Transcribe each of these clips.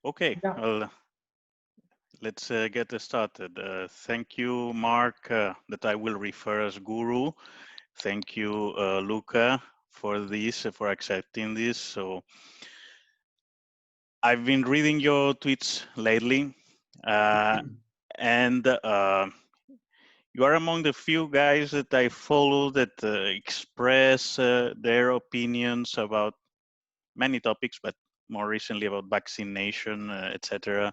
Okay, Yeah. well, let's get started. Thank you, Mark, that I will refer as Guru. Thank you, Luca, for this, for accepting this. So I've been reading your tweets lately, and you are among the few guys that I follow that express their opinions about many topics, but more recently about vaccination, etc.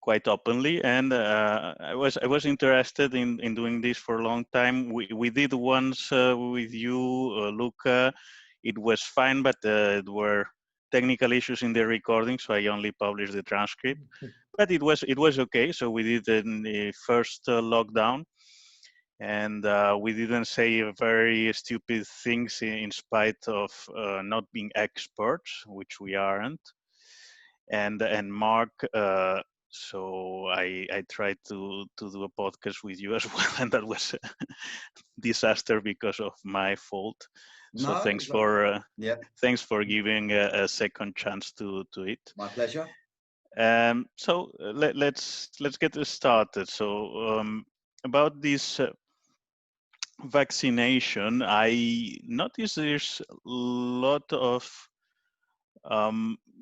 Quite openly, and I was interested in doing this for a long time. We did once with you, Luca. It was fine, but there were technical issues in the recording, so I only published the transcript. But it was okay. So we did it in the first lockdown, and we didn't say very stupid things in spite of not being experts, which we aren't. And Mark, so I tried to do a podcast with you as well, and that was a disaster because of my fault. So No, yeah, thanks for giving a second chance to it. my pleasure. So let's get this started. So about this vaccination, I noticed there's a lot of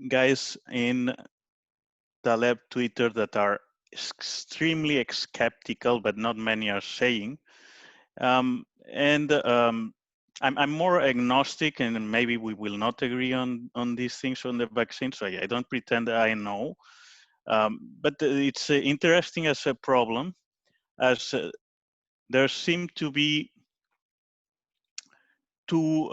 guys in Taleb Twitter that are extremely skeptical, but not many are saying. And I'm more agnostic, and maybe we will not agree on these things on the vaccine. So I don't pretend I know. But it's interesting as a problem, as there seem to be two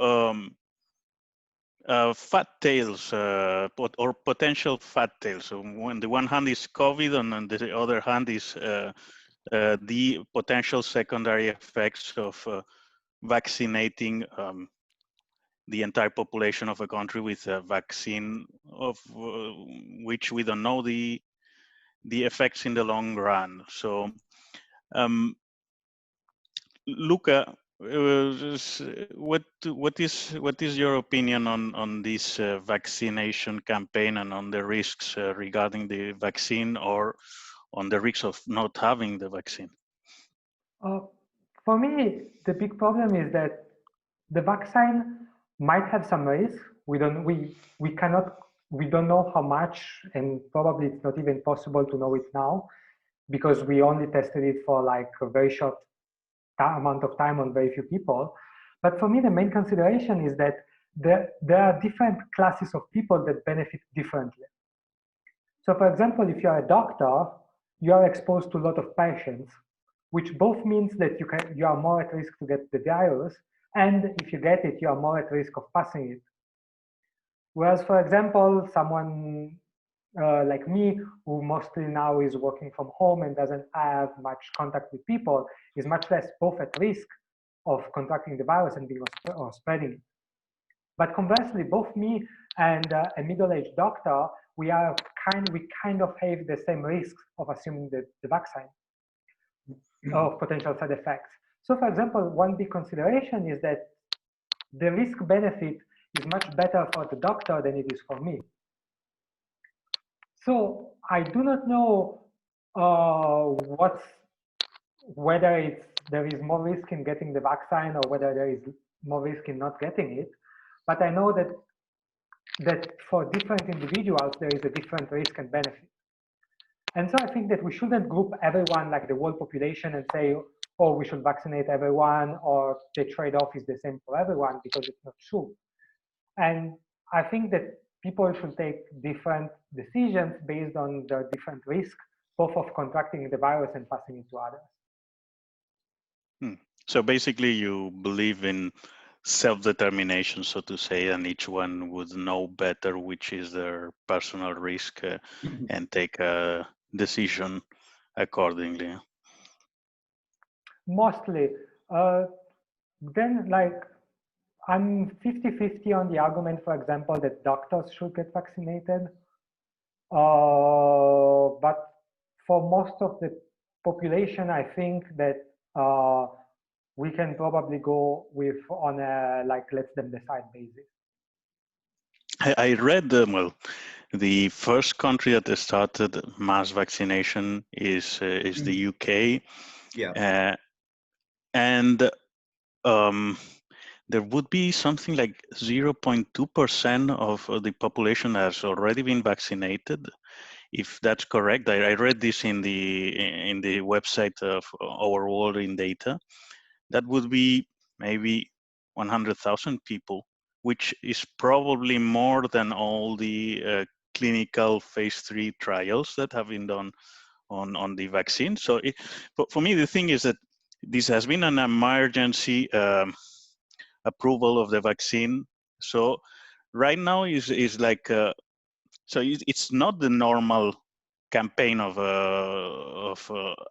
fat tails or potential fat tails. So on the one hand is COVID, and on the other hand is the potential secondary effects of vaccinating the entire population of a country with a vaccine of which we don't know the effects in the long run. So Luca, what is your opinion on this vaccination campaign and on the risks regarding the vaccine, or on the risks of not having the vaccine? Uh, for me, the big problem is that the vaccine might have some risk. We don't know how much, and probably it's not even possible to know it now, because we only tested it for like a very short amount of time on very few people. But for me, the main consideration is that there are different classes of people that benefit differently. So for example, if you're a doctor, you are exposed to a lot of patients, which both means that you are more at risk to get the virus, and if you get it, you are more at risk of passing it. Whereas, for example, someone like me, who mostly now is working from home and doesn't have much contact with people, is much less both at risk of contracting the virus and or spreading it. But conversely, both me and a middle-aged doctor, we kind of have the same risks of assuming the vaccine of potential side effects. So, for example, one big consideration is that the risk-benefit is much better for the doctor than it is for me. So I do not know whether there is more risk in getting the vaccine or whether there is more risk in not getting it. But I know that for different individuals, there is a different risk and benefit. And so I think that we shouldn't group everyone, like the whole population, and say, oh, we should vaccinate everyone, or the trade-off is the same for everyone, because it's not true. And I think that people should take different decisions based on the different risk, both of contracting the virus and passing it to others. So basically, you believe in self-determination, so to say, and each one would know better which is their personal risk and take a decision accordingly. Mostly. Then, like, I'm 50-50 on the argument, for example, that doctors should get vaccinated. But for most of the population, I think that we can probably go with on a like let them decide basis. I read well, The first country that started mass vaccination is the UK, Yeah. and there would be something like 0.2% of the population has already been vaccinated, if that's correct. I read this in the website of Our World in Data. That would be maybe 100,000 people, which is probably more than all the clinical phase 3 trials that have been done on the vaccine. So for me, the thing is that this has been an emergency approval of the vaccine. So right now is like so it's not the normal campaign of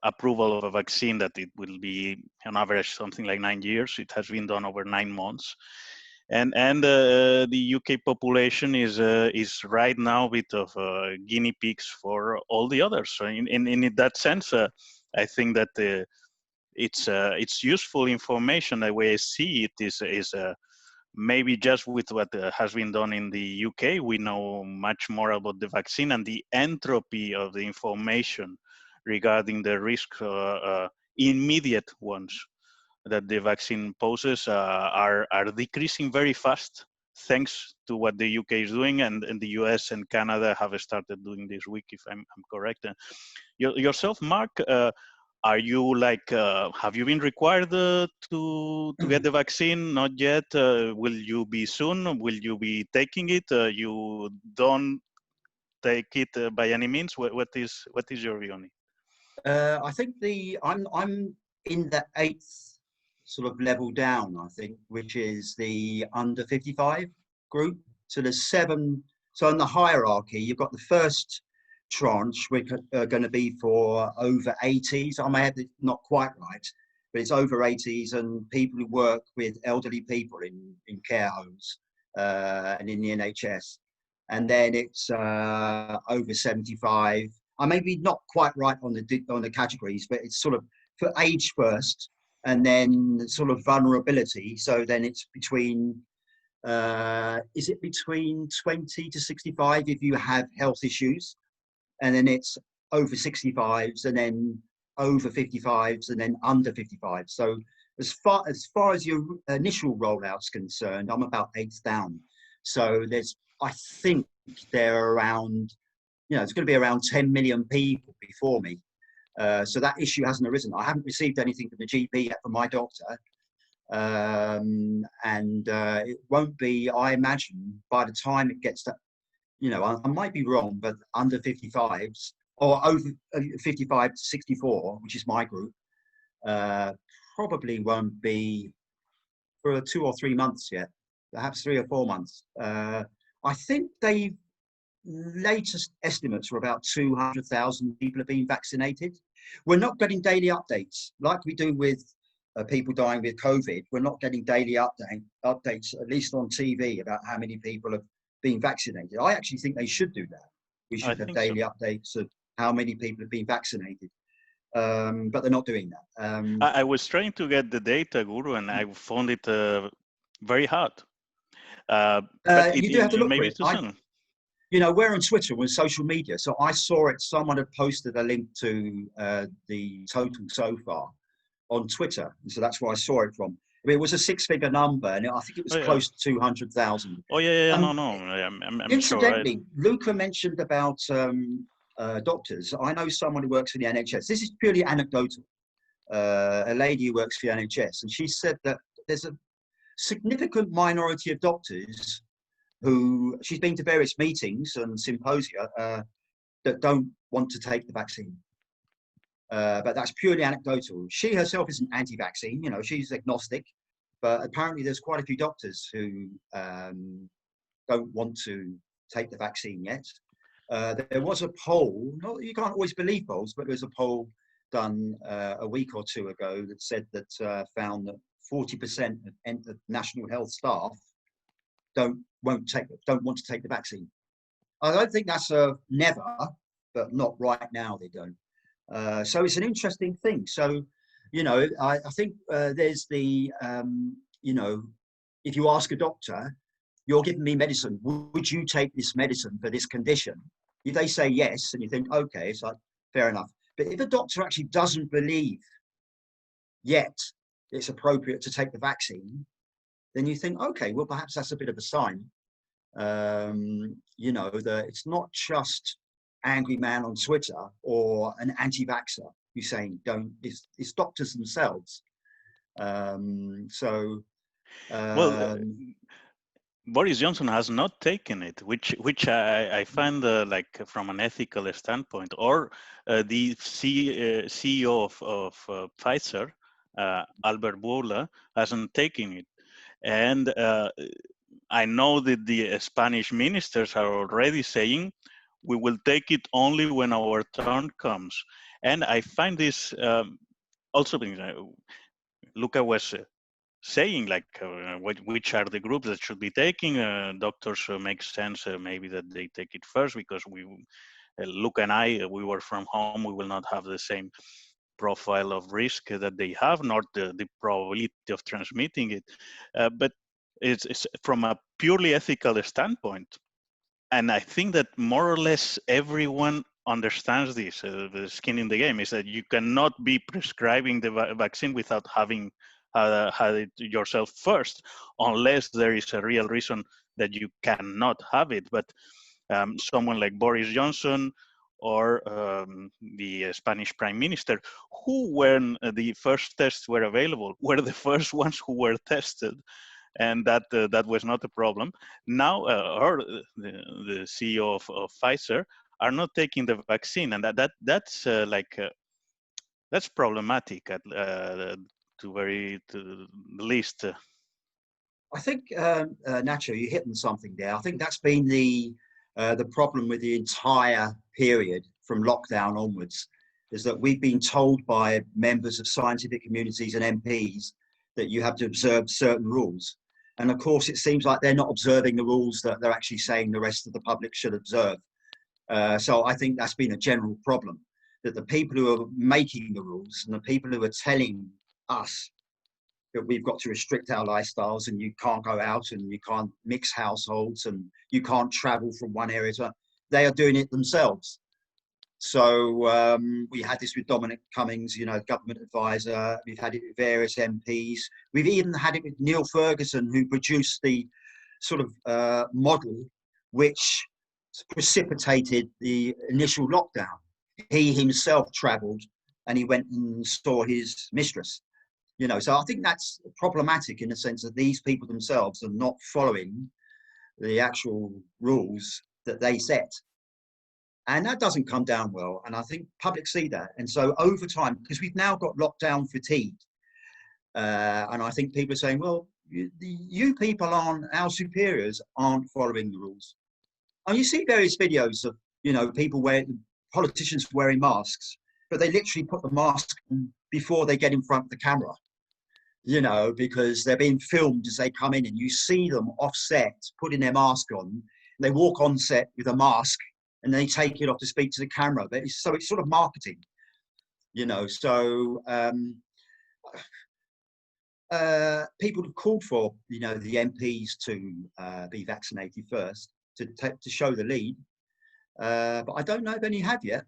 approval of a vaccine that it will be on average something like 9 years. It has been done over 9 months, and the UK population is right now a bit of guinea pigs for all the others. So in that sense, I think that it's useful information. The way I see it is maybe just with what has been done in the UK, we know much more about the vaccine and the entropy of the information regarding the risk, immediate ones that the vaccine poses are decreasing very fast, thanks to what the UK is doing, and the US and Canada have started doing this week, if I'm correct. Yourself, Mark, are you like, have you been required to get the vaccine? Not yet. Will you be soon? Will you be taking it? You don't take it by any means. What is your view on it? I think I'm in the 8th sort of level down, I think, which is the under 55 group. So there's 7. So in the hierarchy, you've got the first tranche, which are going to be for over 80s. I may have it not quite right, but it's over 80s and people who work with elderly people in care homes and in the NHS. And then it's over 75. I may be not quite right on the categories, but it's sort of for age first, and then sort of vulnerability. So then it's between, is it between 20 to 65 if you have health issues, and then it's over 65s, and then over 55s, and then under 55. So as far as your initial rollout's concerned, I'm about 8th down. So I think they're around, it's going to be around 10 million people before me. So that issue hasn't arisen. I haven't received anything from the GP yet from my doctor. And it won't be, I imagine, by the time it gets to, I might be wrong, but under 55s or over 55 to 64, which is my group, probably won't be for 2 or 3 months yet, perhaps 3 or 4 months. I think latest estimates were about 200,000 people have been vaccinated. We're not getting daily updates like we do with people dying with COVID. We're not getting daily updates, at least on TV, about how many people have been vaccinated. I actually think they should do that. We should have daily updates of how many people have been vaccinated. But they're not doing that. I was trying to get the data, Guru, and I found it very hard. But you do have to look maybe for it. We're on Twitter, we're social media. So I saw it, someone had posted a link to the total so far on Twitter. And so that's where I saw it from. I mean, it was a 6-figure number, and I think it was close to 200,000. Oh, yeah, I'm incidentally, sure. Luca mentioned about doctors. I know someone who works for the NHS. This is purely anecdotal. A lady who works for the NHS, and she said that there's a significant minority of doctors who, she's been to various meetings and symposia, that don't want to take the vaccine. But that's purely anecdotal. She herself isn't anti-vaccine, she's agnostic, but apparently there's quite a few doctors who don't want to take the vaccine yet. There was a poll, you can't always believe polls, but there was a poll done a week or 2 ago that said that found that 40% of national health staff don't want to take the vaccine. I don't think that's a never, but not right now they don't. So it's an interesting thing. So, I think there's the, if you ask a doctor, you're giving me medicine. Would you take this medicine for this condition? If they say yes, and you think, okay, it's like, fair enough. But if a doctor actually doesn't believe yet it's appropriate to take the vaccine, then you think, okay, well, perhaps that's a bit of a sign, that it's not just angry man on Twitter or an anti-vaxxer who's saying don't, it's doctors themselves. Well, Um, Boris Johnson has not taken it, which I find like from an ethical standpoint, or the CEO of Pfizer, Albert Bourla, hasn't taken it, and I know that the Spanish ministers are already saying we will take it only when our turn comes, and I find this also being Luca was saying like which are the groups that should be taking. Doctors make sense maybe that they take it first because Luca and I, we work from home, we will not have the same profile of risk that they have, nor the probability of transmitting it. But it's from a purely ethical standpoint. And I think that more or less everyone understands this. The skin in the game is that you cannot be prescribing the vaccine without having had it yourself first, unless there is a real reason that you cannot have it. But someone like Boris Johnson or the Spanish Prime Minister, who, when the first tests were available, were the first ones who were tested, and that was not a problem. Now, the CEO of Pfizer, are not taking the vaccine, and that's problematic at to the least. I think, Nacho, you hit on something there. I think that's been the problem with the entire period from lockdown onwards, is that we've been told by members of scientific communities and MPs that you have to observe certain rules. And of course, it seems like they're not observing the rules that they're actually saying the rest of the public should observe. So I think that's been a general problem, that the people who are making the rules and the people who are telling us that we've got to restrict our lifestyles and you can't go out and you can't mix households and you can't travel from one area to another, they are doing it themselves. So we had this with Dominic Cummings, government advisor. We've had it with various MPs. We've even had it with Neil Ferguson, who produced the sort of model which precipitated the initial lockdown. He himself travelled and he went and saw his mistress. So I think that's problematic in the sense that these people themselves are not following the actual rules that they set. And that doesn't come down well. And I think public see that. And so over time, because we've now got lockdown fatigue, and I think people are saying, well, you people our superiors aren't following the rules. And you see various videos of, people politicians wearing masks, but they literally put the mask on before they get in front of the camera, because they're being filmed as they come in and you see them offset, putting their mask on. They walk on set with a mask and they take it off to speak to the camera. But it's sort of marketing, so people have called for, the MPs to be vaccinated first to show the lead. But I don't know if any have yet.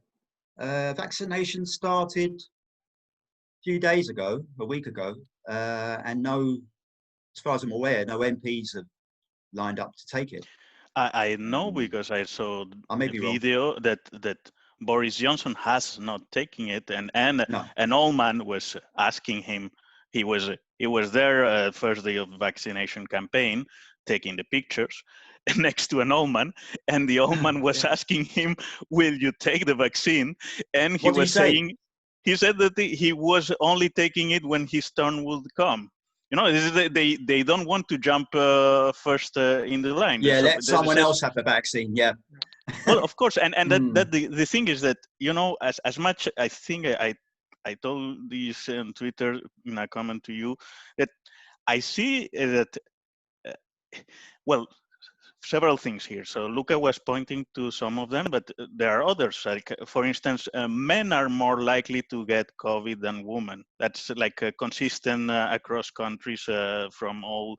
Vaccination started a few days ago, a week ago, and no, as far as I'm aware, no MPs have lined up to take it. I know because I saw I may a be wrong. video that Boris Johnson has not taken it, and No. an old man was asking him. He was there first day of vaccination campaign, taking the pictures next to an old man, and the old man was Yeah. asking him, "Will you take the vaccine?" And he What did was he say? saying, he said that he was only taking it when his turn would come. They don't want to jump first in the line. Yeah, So let someone else have the vaccine. Yeah. well, of course, and that Mm. the thing is that as much I think I told this on Twitter in a comment to you that I see that well, several things here. So Luca was pointing to some of them, but there are others. Like for instance, men are more likely to get COVID than women. That's like consistent across countries from all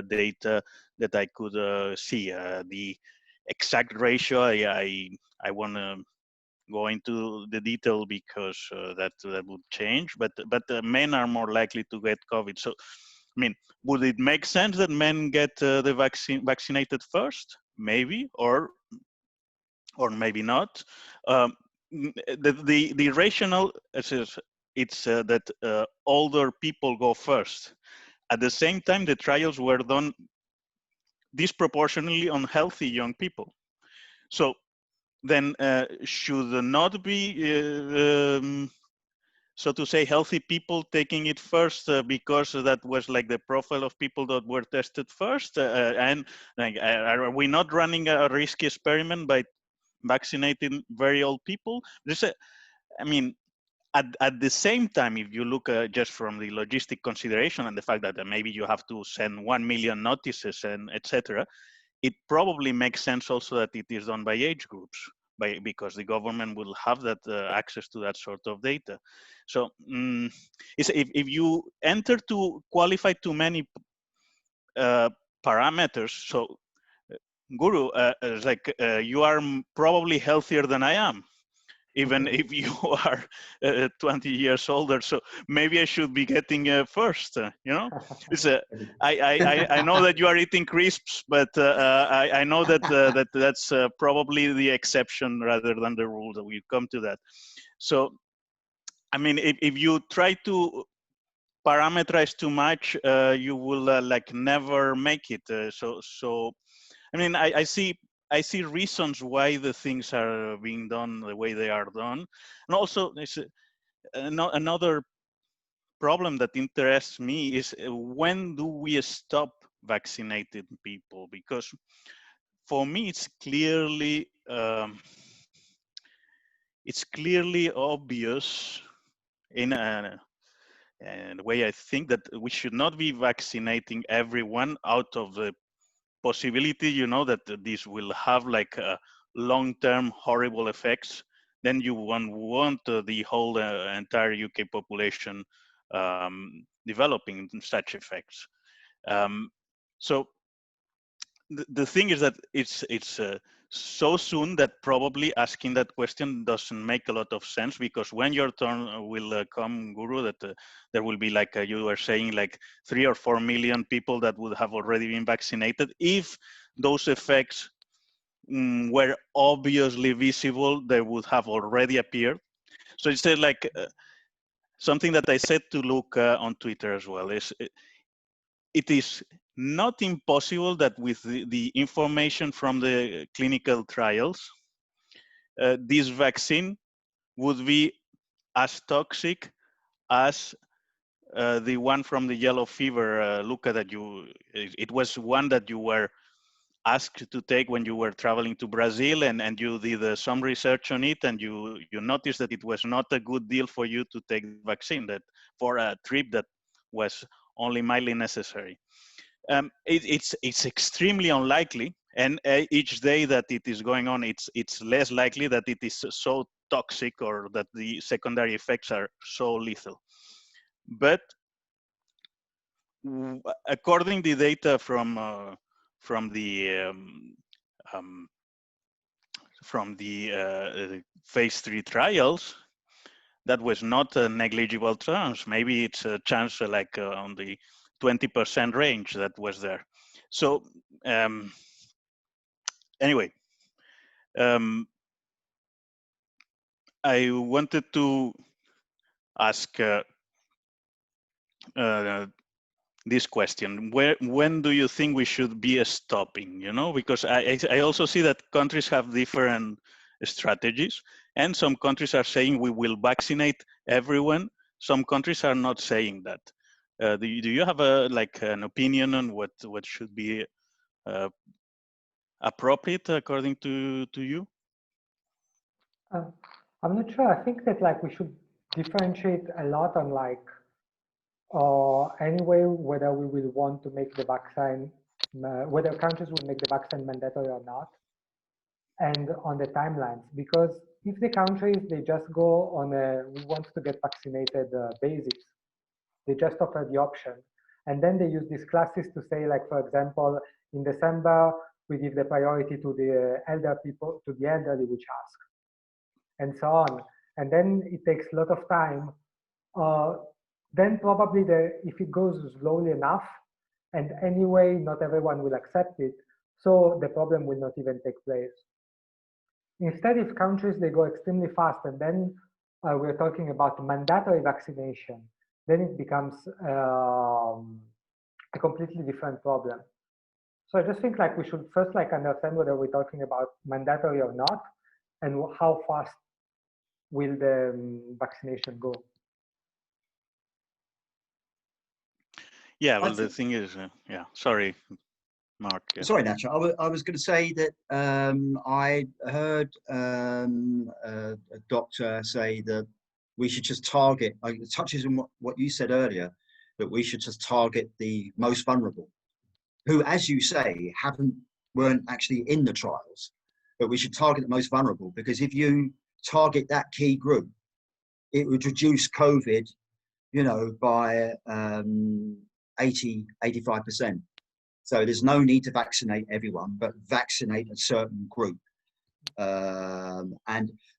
data that I could see. The exact ratio, I want to go into the detail because that would change. But men are more likely to get COVID. So, I mean, would it make sense that men get the vaccinated first? Maybe, or maybe not. Um, the rationale is it's that older people go first. At the same time, the trials were done disproportionately on healthy young people. So then should not be, so to say, healthy people taking it first because that was like the profile of people that were tested first? And like, are we not running a risky experiment by vaccinating very old people? I mean, at the same time, if you look just from the logistic consideration and the fact that maybe you have to send 1 million notices and etc., it probably makes sense also that it is done by age groups, because the government will have that access to that sort of data. So if you enter to qualify too many parameters, so Guru, it's like you are probably healthier than I am, even if you are 20 years older. So maybe I should be getting first, you know? It's I know that you are eating crisps, but I know that that's probably the exception rather than the rule, that we come to that. So, I mean, if you try to parameterize too much, you will like never make it. So I mean, I see reasons why the things are being done the way they are done, and also it's another problem that interests me is when do we stop vaccinating people? Because for me, it's clearly obvious in a way. I think that we should not be vaccinating everyone out of the possibility, you know, that this will have like long-term horrible effects. Then you won't want the whole entire UK population developing such effects. So the thing is that it's so soon that probably asking that question doesn't make a lot of sense, because when your turn will come, Guru, that there will be like you were saying, like 3 or 4 million people that would have already been vaccinated. If those effects were obviously visible, they would have already appeared. So it's like something that I said to Luca on Twitter as well is it is not impossible that with the information from the clinical trials, this vaccine would be as toxic as the one from the yellow fever, Luca, that it was one that you were asked to take when you were traveling to Brazil, and you did some research on it, and you noticed that it was not a good deal for you to take the vaccine, that for a trip that was only mildly necessary. It's extremely unlikely, and each day that it is going on, it's less likely that it is so toxic or that the secondary effects are so lethal. But according to the data from the um, phase 3 trials, that was not a negligible chance. Maybe it's a chance like on the 20% range that was there. So anyway, I wanted to ask this question: when do you think we should be stopping? You know, because I also see that countries have different strategies, and some countries are saying we will vaccinate everyone. Some countries are not saying that. Do you have like an opinion on what should be appropriate according to you? I'm not sure. I think that like we should differentiate a lot on like anyway whether we will want to make the vaccine, whether countries will make the vaccine mandatory or not, and on the timelines. Because if the countries, they just go on a we want to get vaccinated basis, they just offer the option, And then they use these classes to say, like, for example, in December, we give the priority to the elder people, to the elderly which ask, and so on. And then it takes a lot of time. Then probably if it goes slowly enough, and anyway, not everyone will accept it, so the problem will not even take place. Instead, if countries, they go extremely fast, and then we're talking about mandatory vaccination, then it becomes a completely different problem. So I just think like we should first like understand whether we're talking about mandatory or not, and how fast will the vaccination go. Yeah, well, the thing is, yeah, sorry, Mark. Yeah. Sorry, Nacho. I was going to say that I heard a doctor say that we should just target, it touches on what you said earlier, that we should just target the most vulnerable, who, as you say, weren't actually in the trials, but we should target the most vulnerable, because if you target that key group, it would reduce COVID, you know, by 85%. So there's no need to vaccinate everyone, but vaccinate a certain group. But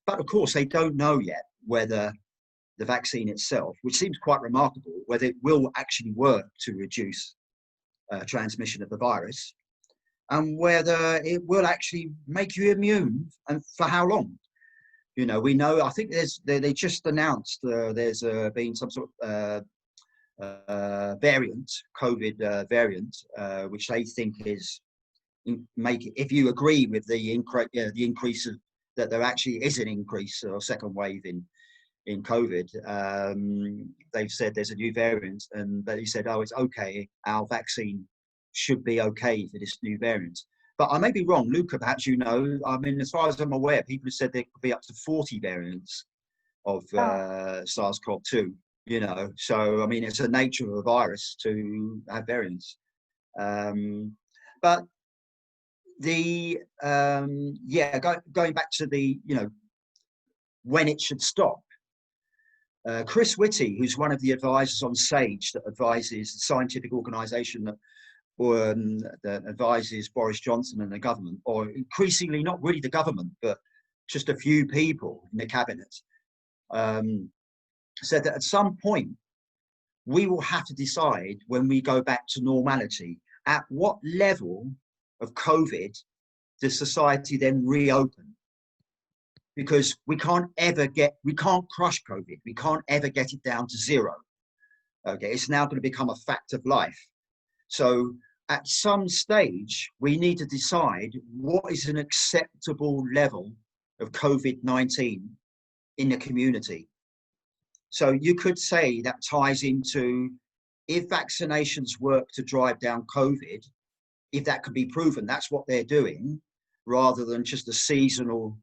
of course, they don't know yet whether the vaccine itself, which seems quite remarkable, whether it will actually work to reduce transmission of the virus, and whether it will actually make you immune, and for how long. You know, we know, I think they just announced there's been some sort of variant, COVID variant, which they think is if you agree with the increase of that there actually is an increase or second wave in COVID. They've said there's a new variant, and they said, oh, it's okay, our vaccine should be okay for this new variant. But I may be wrong, Luca, perhaps you know. I mean, as far as I'm aware, people have said there could be up to 40 variants of SARS-CoV-2. You know, so I mean, it's the nature of a virus to have variants. But the going back to the, you know, when it should stop. Chris Whitty, who's one of the advisors on SAGE, that advises the scientific organisation that advises Boris Johnson and the government, or increasingly not really the government, but just a few people in the cabinet, said that at some point we will have to decide, when we go back to normality, at what level of COVID does society then reopen? Because we can't crush COVID. We can't ever get it down to zero. Okay, it's now going to become a fact of life. So at some stage, we need to decide what is an acceptable level of COVID-19 in the community. So you could say that ties into, if vaccinations work to drive down COVID, if that can be proven, that's what they're doing, rather than just a seasonal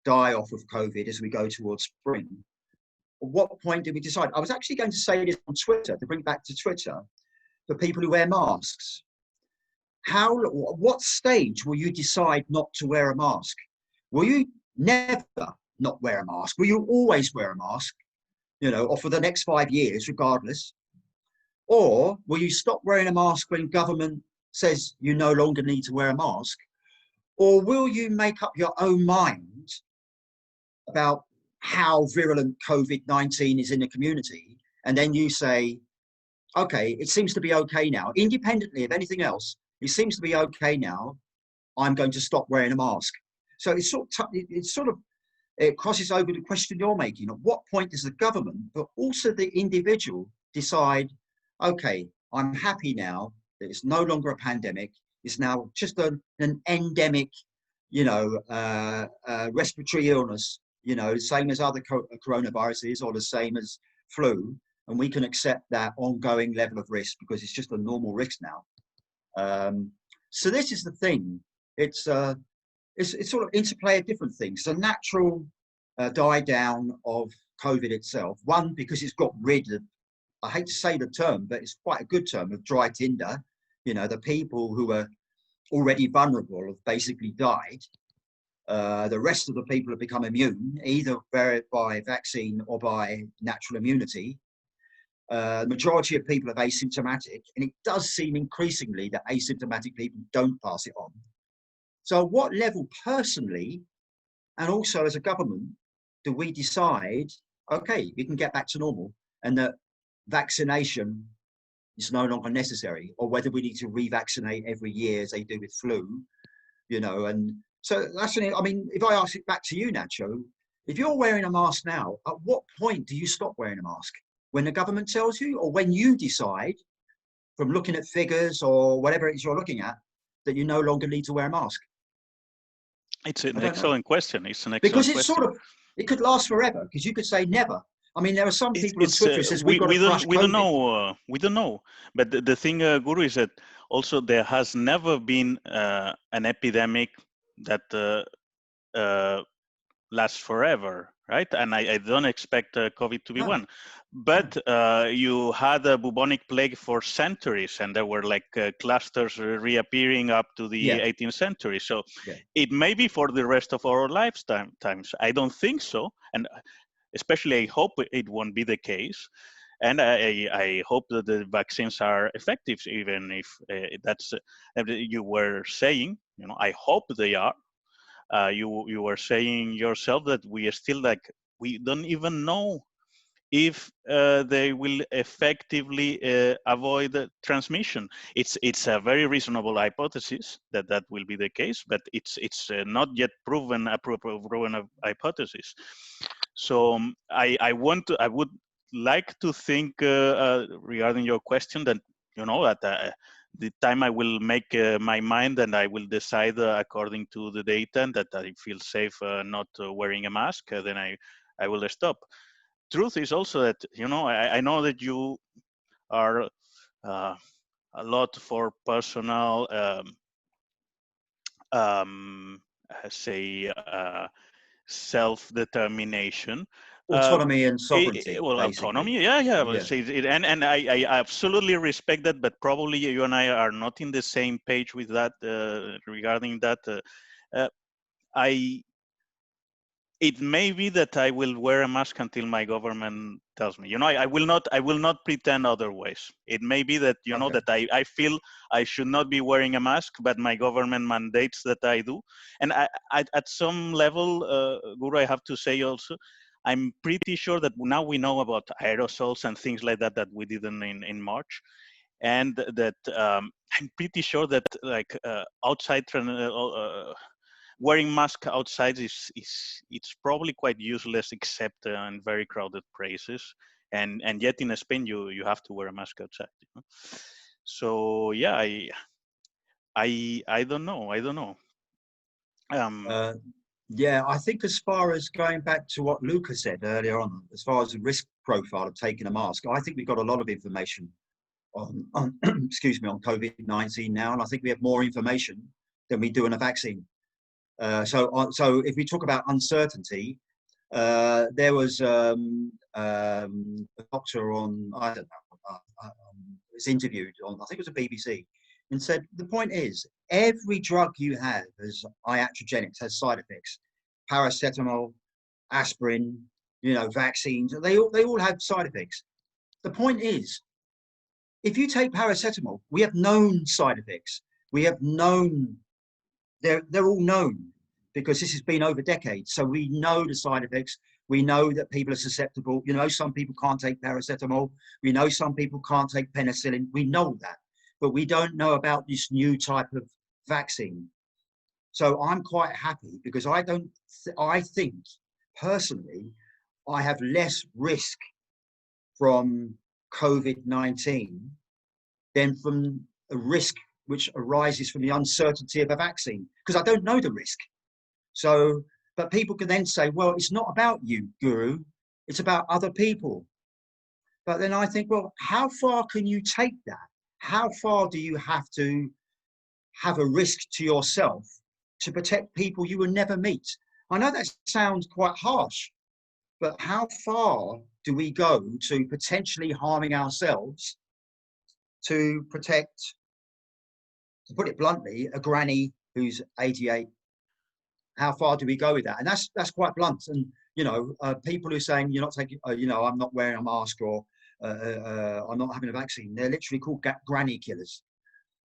die-off of COVID as we go towards spring. At what point do we decide? I was actually going to say this on Twitter, to bring it back to Twitter, for people who wear masks. What stage will you decide not to wear a mask? Will you never not wear a mask? Will you always wear a mask? You know, or for the next 5 years, regardless? Or will you stop wearing a mask when government says you no longer need to wear a mask? Or will you make up your own mind about how virulent COVID-19 is in the community, and then you say, okay, it seems to be okay now, independently of anything else, it seems to be okay now, I'm going to stop wearing a mask. So it crosses over the question you're making. At what point does the government, but also the individual, decide, okay, I'm happy now that it's no longer a pandemic, it's now just an endemic, you know, respiratory illness, you know, the same as other coronaviruses, or the same as flu, and we can accept that ongoing level of risk because it's just a normal risk now. So this is the thing. It's sort of interplay of different things. The natural die down of COVID itself. One, because it's got rid of, I hate to say the term, but it's quite a good term, of dry tinder. You know, the people who are already vulnerable have basically died. The rest of the people have become immune, either by vaccine or by natural immunity. Majority of people are asymptomatic, and it does seem increasingly that asymptomatic people don't pass it on. So at what level personally, and also as a government, do we decide, okay, we can get back to normal and that vaccination is no longer necessary, or whether we need to revaccinate every year as they do with flu, you know? And so that's an, I mean, if I ask it back to you, Nacho, if you're wearing a mask now, at what point do you stop wearing a mask? When the government tells you, or when you decide from looking at figures or whatever it is you're looking at, that you no longer need to wear a mask? It's an excellent question. It's an excellent because it's question. sort of, it could last forever, because you could say never. I mean, there are some people on Twitter who says we've got to crush COVID. We don't know. But the thing, Guru, is that also there has never been an epidemic that lasts forever, right? And I don't expect COVID to be one. But you had a bubonic plague for centuries, and there were like clusters reappearing up to the 18th century. So it may be for the rest of our lifetimes. I don't think so. And especially I hope it won't be the case. And I hope that the vaccines are effective, even if that's you were saying, you know, I hope they are. You were saying yourself that we are still like, we don't even know if they will effectively avoid transmission. It's a very reasonable hypothesis that will be the case, but it's not yet proven a proven hypothesis. So I would like to think regarding your question that, you know, that the time I will make my mind and I will decide according to the data, and that I feel safe not wearing a mask, then I will stop. Truth is also that, you know, I know that you are a lot for personal say self-determination, autonomy and sovereignty. Well, basically. autonomy, yeah. Say it, and I absolutely respect that, but probably you and I are not in the same page with that regarding that. It may be that I will wear a mask until my government tells me. You know, I will not pretend otherwise. It may be that, you know, that I feel I should not be wearing a mask, but my government mandates that I do. And I at some level, Guru, I have to say also, I'm pretty sure that now we know about aerosols and things like that we didn't in March. And that I'm pretty sure that like outside wearing mask outside it's probably quite useless except in very crowded places, and yet in Spain you have to wear a mask outside, you know? So yeah, I don't know. Yeah, I think as far as going back to what Luca said earlier on, as far as the risk profile of taking a mask, I think we've got a lot of information on excuse me, on COVID-19 now, and I think we have more information than we do on a vaccine. So if we talk about uncertainty, there was a doctor on, I don't know, was interviewed on, I think it was a BBC, and said, the point is, every drug you have as iatrogenics has side effects. Paracetamol, aspirin, you know, vaccines, they all have side effects. The point is, if you take paracetamol, we have known side effects. We have known, they're all known, because this has been over decades. So we know the side effects. We know that people are susceptible. You know, some people can't take paracetamol. We know some people can't take penicillin. We know that, but we don't know about this new type of vaccine. So I'm quite happy, because I think personally, I have less risk from COVID-19 than from a risk which arises from the uncertainty of a vaccine, because I don't know the risk. So, but people can then say, well, it's not about you, Guru, it's about other people. But then I think, well, how far can you take that? How far do you have to have a risk to yourself to protect people you will never meet? I know that sounds quite harsh, but how far do we go to potentially harming ourselves to protect, to put it bluntly, a granny who's 88? How far do we go with that? And that's quite blunt. And, you know, people who are saying you're not taking, you know, I'm not wearing a mask, or I'm not having a vaccine. They're literally called granny killers,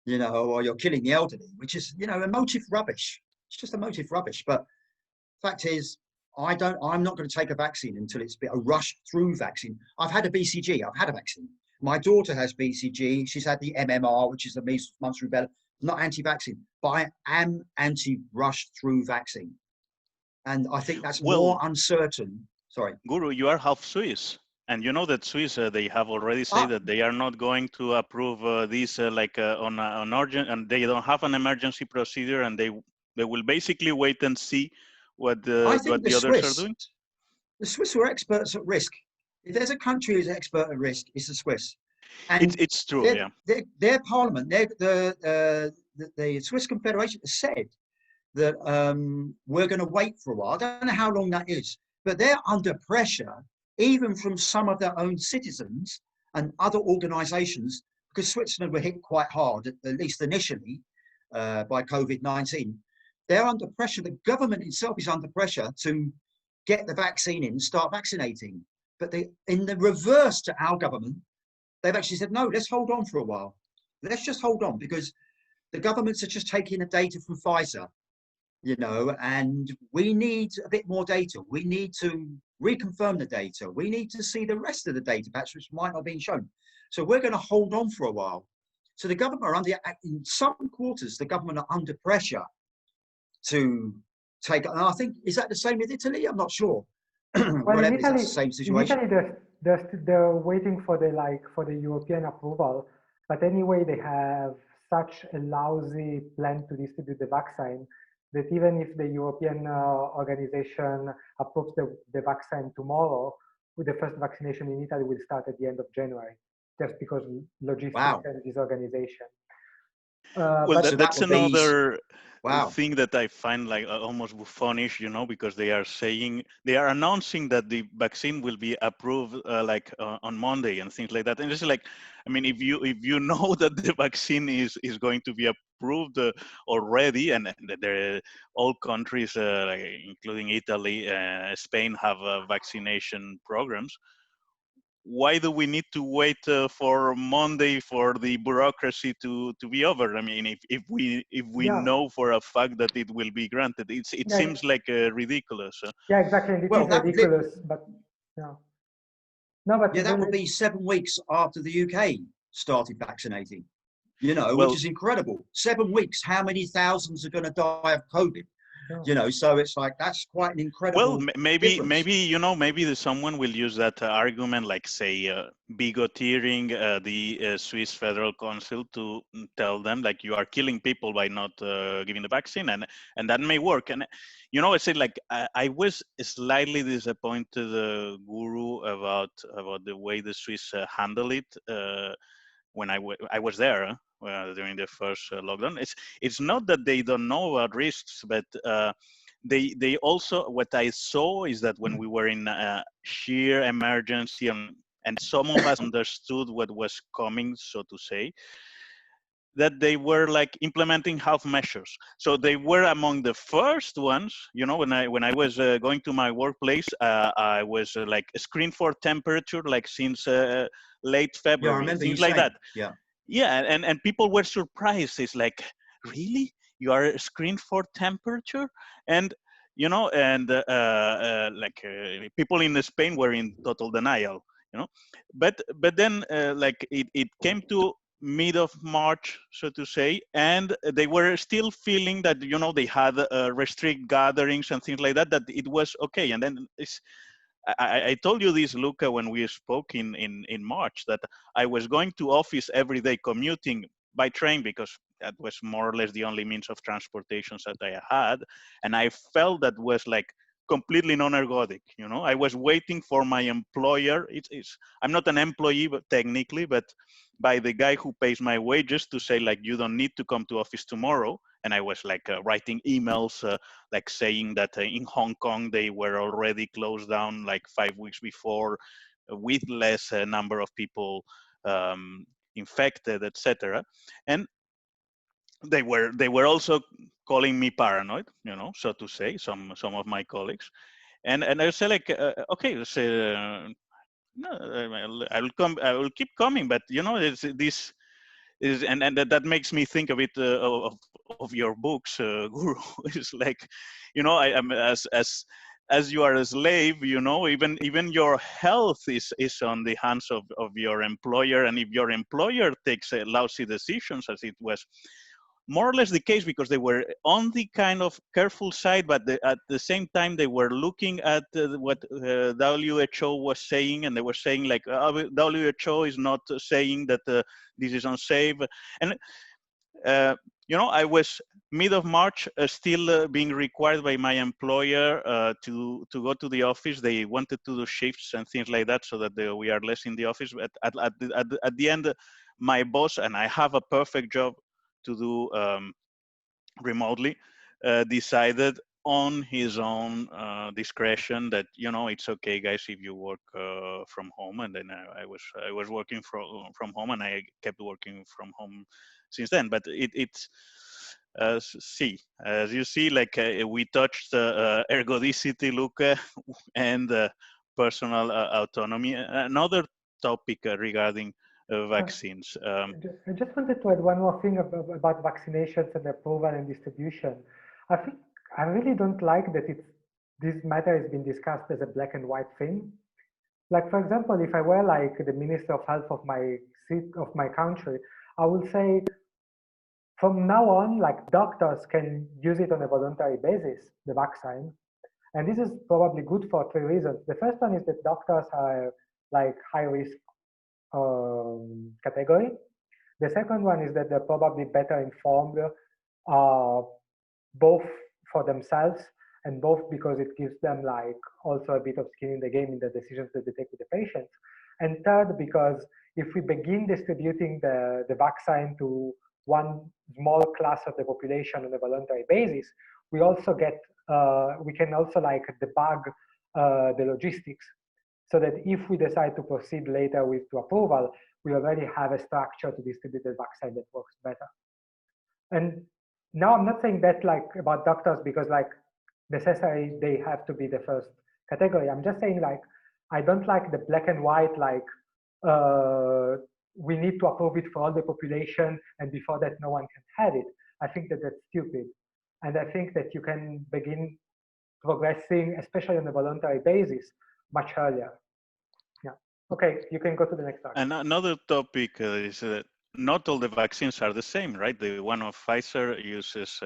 you know, or you're killing the elderly, which is, you know, emotive rubbish. It's just emotive rubbish. But fact is, I'm not going to take a vaccine until it's a rush through vaccine. I've had a BCG. I've had a vaccine. My daughter has BCG. She's had the MMR, which is the measles, mumps, rubella. Not anti-vaccine, but I am anti-rush through vaccine. And I think that's more Well, uncertain. Sorry. Guru, you are half Swiss, and you know that Swiss they have already said Ah, that they are not going to approve this on an urgent, and they don't have an emergency procedure, and they will basically wait and see I think what the others are doing. The Swiss are experts at risk. If there's a country who's expert at risk, it's the Swiss. And It's true, yeah. their parliament, the Swiss Confederation has said that we're going to wait for a while. I don't know how long that is, but they're under pressure, even from some of their own citizens and other organisations, because Switzerland were hit quite hard, at least initially, by COVID-19. They're under pressure. The government itself is under pressure to get the vaccine in, start vaccinating. But in the reverse to our government, they've actually said, no, let's hold on for a while. Let's just hold on, because the governments are just taking the data from Pfizer, you know, and we need a bit more data. We need to reconfirm the data. We need to see the rest of the data, perhaps, which might not have been shown. So we're going to hold on for a while. So the government are in some quarters, the government are under pressure to take, and I think, is that the same with Italy? I'm not sure. Well, Whatever, is that the same situation? in Italy, they're waiting for the European approval. But anyway, they have such a lousy plan to distribute the vaccine that even if the European organization approves the vaccine tomorrow, with the first vaccination in Italy will start at the end of January, just because logistics Wow. and disorganization. Well, But So that that's would be, another wow. thing that I find like almost buffoonish, you know, because they are announcing that the vaccine will be approved on Monday and things like that. And it's like, I mean, if you know that the vaccine is going to be approved already, and there all countries, including Italy, Spain, have vaccination programs. Why do we need to wait for Monday for the bureaucracy to be over? I mean, if we yeah, know for a fact that it will be granted, it yeah, seems like ridiculous. yeah, exactly. And it Well, is ridiculous, but yeah. No, but yeah, that would really, be 7 weeks after the UK started vaccinating, you know, which Well, is incredible. 7 weeks, how many thousands are going to die of COVID? yeah. You know, so it's like, that's quite an well, incredible maybe difference. maybe someone will use that argument, like say bigoteering the Swiss Federal Council to tell them like you are killing people by not giving the vaccine, and that may work. And I said like I was slightly disappointed, Guru, about the way the Swiss handle it. When I was there during the first lockdown. It's not that they don't know about risks, but they also, what I saw is that when we were in sheer emergency, and some of us understood what was coming, so to say, that they were like implementing half measures. So they were among the first ones. When I was going to my workplace, I was like screened for temperature, like since late Yeah, I February, remember you things like that. saying, yeah. Yeah, and people were surprised. It's like, really, you are screened for temperature? And people in Spain were in total denial. But then like it came to mid of March, so to say, and they were still feeling that they had restrict gatherings and things like that, that it was okay. And then I told you this, Luca, when we spoke in March, that I was going to office every day, commuting by train, because that was more or less the only means of transportation that I had. And I felt that was like completely non-ergodic. I was waiting for my employer. I'm not an employee, but technically, but by the guy who pays my wages, to say like, you don't need to come to office tomorrow. And I was like writing emails, like saying that in Hong Kong they were already closed down like 5 weeks before, with less number of people infected, etc. And they were also calling me paranoid, so to say, some of my colleagues. And I say like, okay, so No, I will come. I will keep coming, but it's this is, and that makes me think a bit of your books, Guru. It's like, I am as you are a slave. Even your health is on the hands of your employer, and if your employer takes lousy decisions, as it was more or less the case, because they were on the kind of careful side, but at the same time they were looking at what WHO was saying, and they were saying like WHO is not saying that this is unsafe, and uh, I was mid of March still being required by my employer to go to the office. They wanted to do shifts and things like that so that we are less in the office. But at the end, my boss, and I have a perfect job to do remotely, decided on his own discretion that it's okay, guys, if you work from home. And then I was working from home, and I kept working from home since then. But it's see, as you see, like we touched ergodicity, Luca, and personal autonomy. Another topic regarding vaccines. I just wanted to add one more thing about vaccinations and approval and distribution. I think I really don't like that this matter has been discussed as a black and white thing. Like, for example, if I were like the Minister of Health of my country, I would say from now on, like doctors can use it on a voluntary basis, the vaccine. And this is probably good for three reasons. The first one is that doctors are like high risk category. The second one is that they're probably better informed, both for themselves and both because it gives them like also a bit of skin in the game in the decisions that they take with the patients. And third, because if we begin distributing the vaccine to one small class of the population on a voluntary basis, we also get, we can also like debug the logistics so that if we decide to proceed later with to approval, we already have a structure to distribute the vaccine that works better. And now I'm not saying that like about doctors because like necessarily they have to be the first category. I'm just saying like I don't like the black and white like we need to approve it for all the population and before that no one can have it. I think that that's stupid. And I think that you can begin progressing, especially on a voluntary basis, much earlier. Yeah. Okay, you can go to the next slide. And another topic is that not all the vaccines are the same, right? The one of Pfizer uses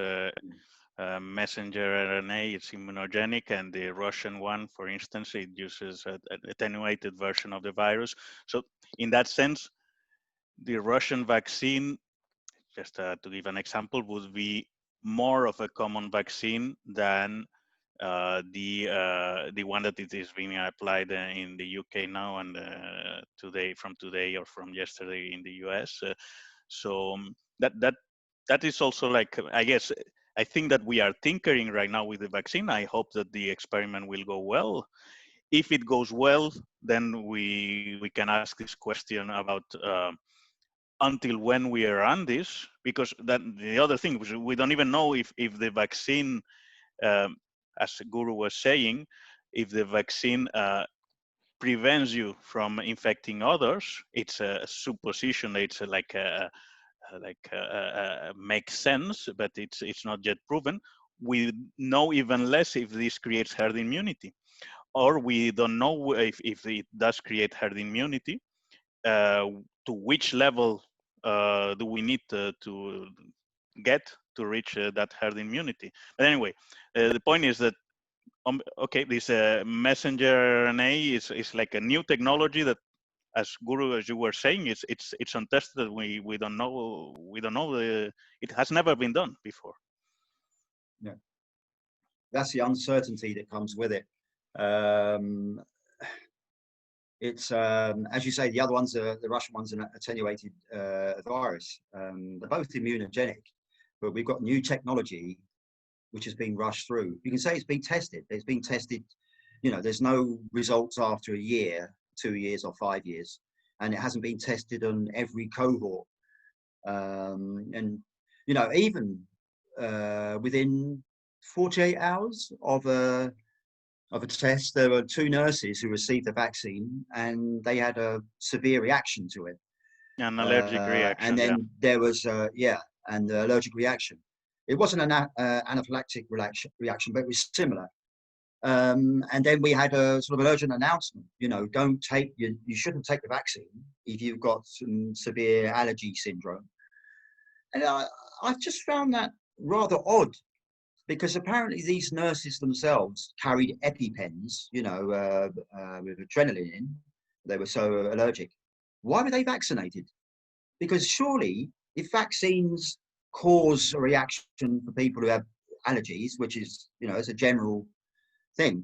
messenger RNA, it's immunogenic, and the Russian one, for instance, it uses an attenuated version of the virus. So in that sense, the Russian vaccine, just to give an example, would be more of a common vaccine than the one that it is being applied in the UK now, and from today or from yesterday in the US. So that is also like, I guess, I think that we are tinkering right now with the vaccine. I hope that the experiment will go well. If it goes well, then we can ask this question about until when we are on this, because that the other thing, we don't even know if the vaccine, as Guru was saying, if the vaccine prevents you from infecting others. It's a supposition. It's makes sense, but it's not yet proven. We know even less if this creates herd immunity, or we don't know if it does create herd immunity. To which level do we need to get to reach that herd immunity? But anyway, the point is that okay, this messenger RNA is like a new technology that, as Guru, as you were saying, it's untested. We don't know it has never been done before. Yeah, that's the uncertainty that comes with it. It's as you say, the other ones, the Russian one's an attenuated virus. They're both immunogenic, but we've got new technology which has been rushed through. You can say it's been tested. It's been tested. There's no results after a year, 2 years, or 5 years, and it hasn't been tested on every cohort. And even within 48 hours of of a test. There were 2 nurses who received the vaccine, and they had a severe reaction to it. An allergic And reaction, yeah. then there was an allergic reaction. It wasn't an anaphylactic reaction, but it was similar. And then we had a sort of urgent announcement. Don't take you shouldn't take the vaccine if you've got some severe allergy syndrome. And I've just found that rather odd, because apparently these nurses themselves carried EpiPens, with adrenaline in. They were so allergic. Why were they vaccinated? Because surely, if vaccines cause a reaction for people who have allergies, which is, as a general thing,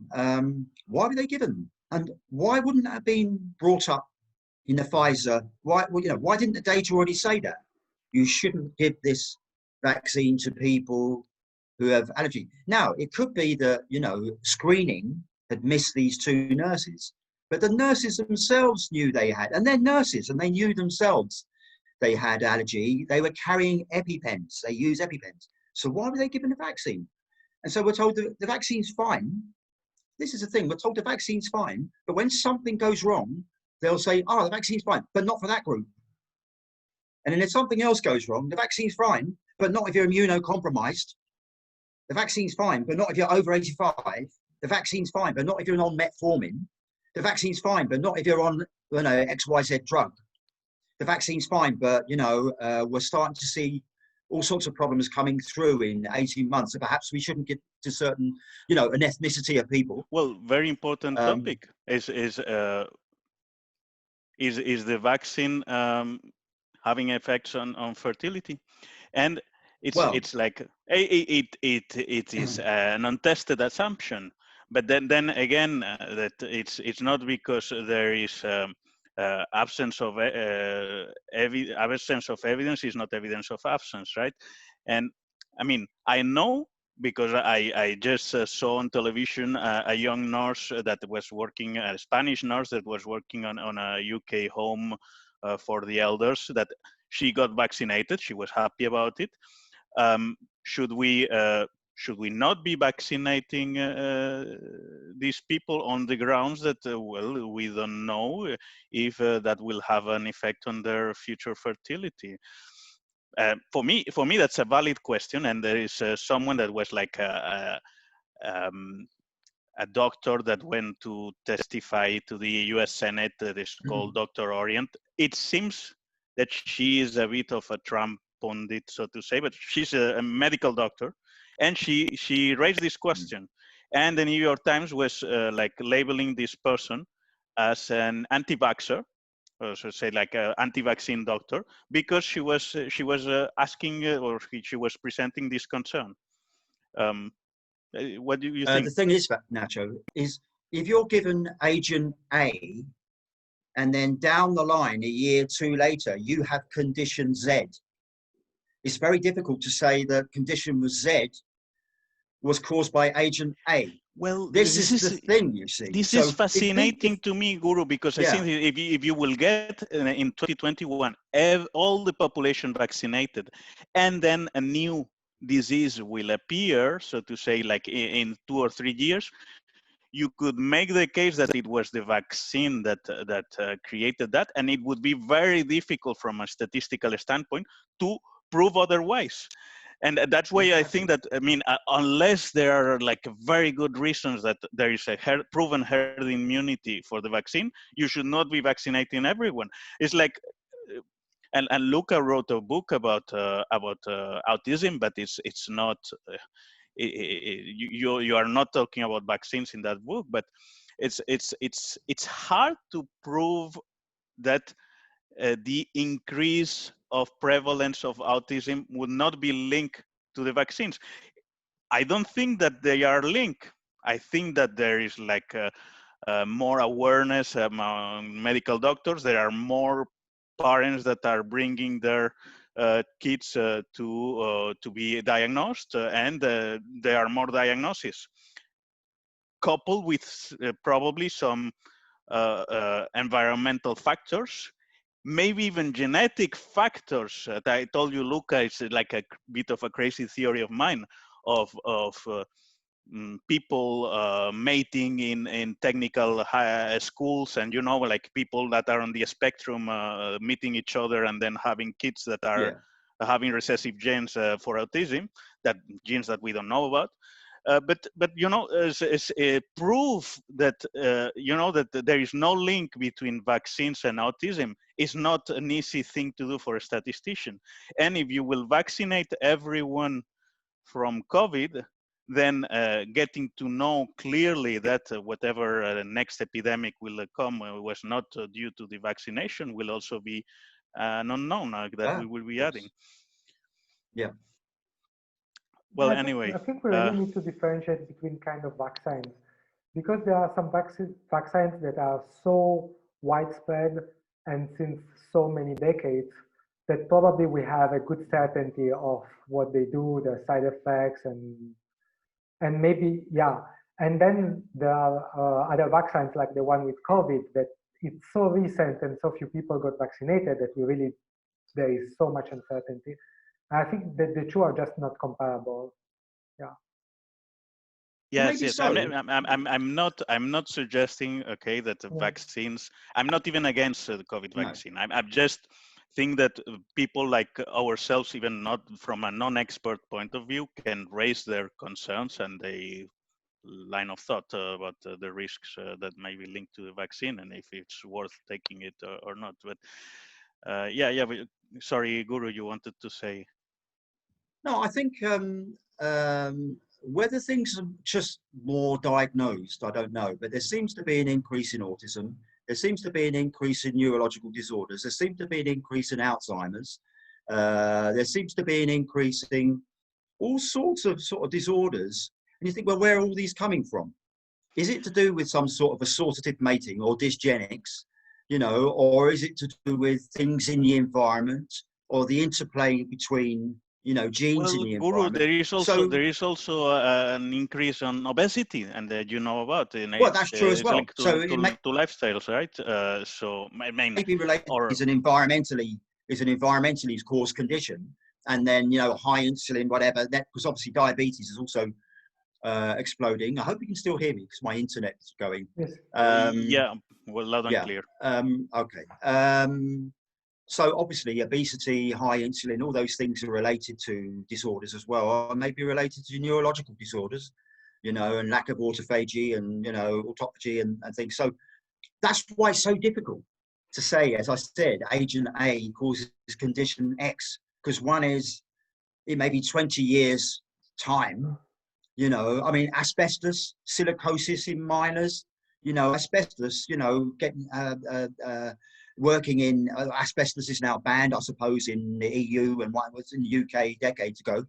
why were they given? And why wouldn't that have been brought up in the Pfizer? Why didn't the data already say that you shouldn't give this vaccine to people who have allergy? Now, it could be that, screening had missed these 2 nurses, but the nurses themselves knew they had, and they're nurses, and they knew themselves they had allergy. They were carrying EpiPens. They use EpiPens. So why were they given the vaccine? And so we're told that the vaccine's fine. This is the thing. We're told the vaccine's fine, but when something goes wrong, they'll say, oh, the vaccine's fine, but not for that group. And then if something else goes wrong, the vaccine's fine, but not if you're immunocompromised. The vaccine's fine, but not if you're over 85. The vaccine's fine, but not if you're on metformin. The vaccine's fine, but not if you're on, XYZ drug. The vaccine's fine, but, we're starting to see all sorts of problems coming through in 18 months. So perhaps we shouldn't get to certain, an ethnicity of people. Well, very important topic is the vaccine having effects on fertility, and it's like it is an untested assumption. But then again, that it's not because there is absence of absence of evidence is not evidence of absence, right? And I mean, I know because I just saw on television a young nurse that was working, a Spanish nurse that was working on a UK home for the elders, that she got vaccinated. She was happy about it. Should we not be vaccinating these people on the grounds that well, we don't know if that will have an effect on their future fertility? For me, that's a valid question, and there is someone that was like a doctor that went to testify to the U.S. Senate that is called Dr. Orient. It seems that she is a bit of a Trump pundit, so to say, but she's a medical doctor, and she raised this question, and the New York Times was like labeling this person as an anti-vaxxer, so say like an anti-vaccine doctor, because she was asking or she was presenting this concern. What do you think? The thing is, Nacho, is if you're given agent A, and then down the line, a year, 2 later, you have condition Z, it's very difficult to say that condition Z was caused by agent A. Well, this is the thing, you see. This is fascinating to me, Guru, because I think if you will get in 2021 all the population vaccinated, and then a new disease will appear, so to say, like in 2 or 3 years, you could make the case that it was the vaccine that created that, and it would be very difficult from a statistical standpoint to prove otherwise. And that's why I think that, I mean, unless there are like very good reasons that there is a proven herd immunity for the vaccine, you should not be vaccinating everyone. It's like, and Luca wrote a book about autism, but it's not. You are not talking about vaccines in that book, but it's hard to prove that the increase of prevalence of autism would not be linked to the vaccines. I don't think that they are linked. I think that there is like more awareness among medical doctors. There are more parents that are bringing their kids to be diagnosed, and there are more diagnoses, coupled with probably some environmental factors, maybe even genetic factors. I told you, Luca, it's like a bit of a crazy theory of mine of people mating in technical schools, and like people that are on the spectrum meeting each other and then having kids that are Yeah. having recessive genes for autism, that genes that we don't know about. But as proof that that there is no link between vaccines and autism is not an easy thing to do for a statistician. And if you will vaccinate everyone from COVID, then getting to know clearly that whatever next epidemic will come was not due to the vaccination will also be an unknown that we will be adding. Yeah. Well, Yeah, anyway. I think we really need to differentiate between kind of vaccines, because there are some vaccines that are so widespread and since so many decades that probably we have a good certainty of what they do, their side effects, and maybe, yeah. And then there are other vaccines like the one with COVID that it's so recent and so few people got vaccinated that we really, there is so much uncertainty. I think that the two are just not comparable. Yeah. Well, Yes, maybe yes. so. I'm not suggesting, okay, that the Yeah. vaccines. I'm not even against the COVID No. vaccine. I'm just think that people like ourselves, even not from a non-expert point of view, can raise their concerns and they line of thought about the risks that may be linked to the vaccine and if it's worth taking it or not. But yeah. But, sorry, Guru, you wanted to say. No, I think whether things are just more diagnosed, I don't know. But there seems to be an increase in autism. There seems to be an increase in neurological disorders. There seems to be an increase in Alzheimer's. There seems to be an increase in all sorts of sort of disorders. And you think, well, where are all these coming from? Is it to do with some sort of assortative mating or dysgenics, or is it to do with things in the environment or the interplay between, genes in Well, the Guru, environment? there So, is also an increase on obesity, and you know about, and well, that's true as it's well. linked So to it may lifestyles, right? So I mean, be related or is an environmentally caused condition, and then high insulin, whatever. That because obviously diabetes is also exploding. I hope you can still hear me because my internet's going. Yes. yeah, well, loud and Yeah. clear. Okay. So obviously obesity, high insulin, all those things are related to disorders as well, or maybe related to neurological disorders, and lack of autophagy and, autophagy and things. So that's why it's so difficult to say, as I said, agent A causes condition X, because one is, it may be 20 years time, I mean, asbestos, silicosis in miners, asbestos, getting, working in asbestos is now banned, I suppose, in the EU and what was in the UK decades ago.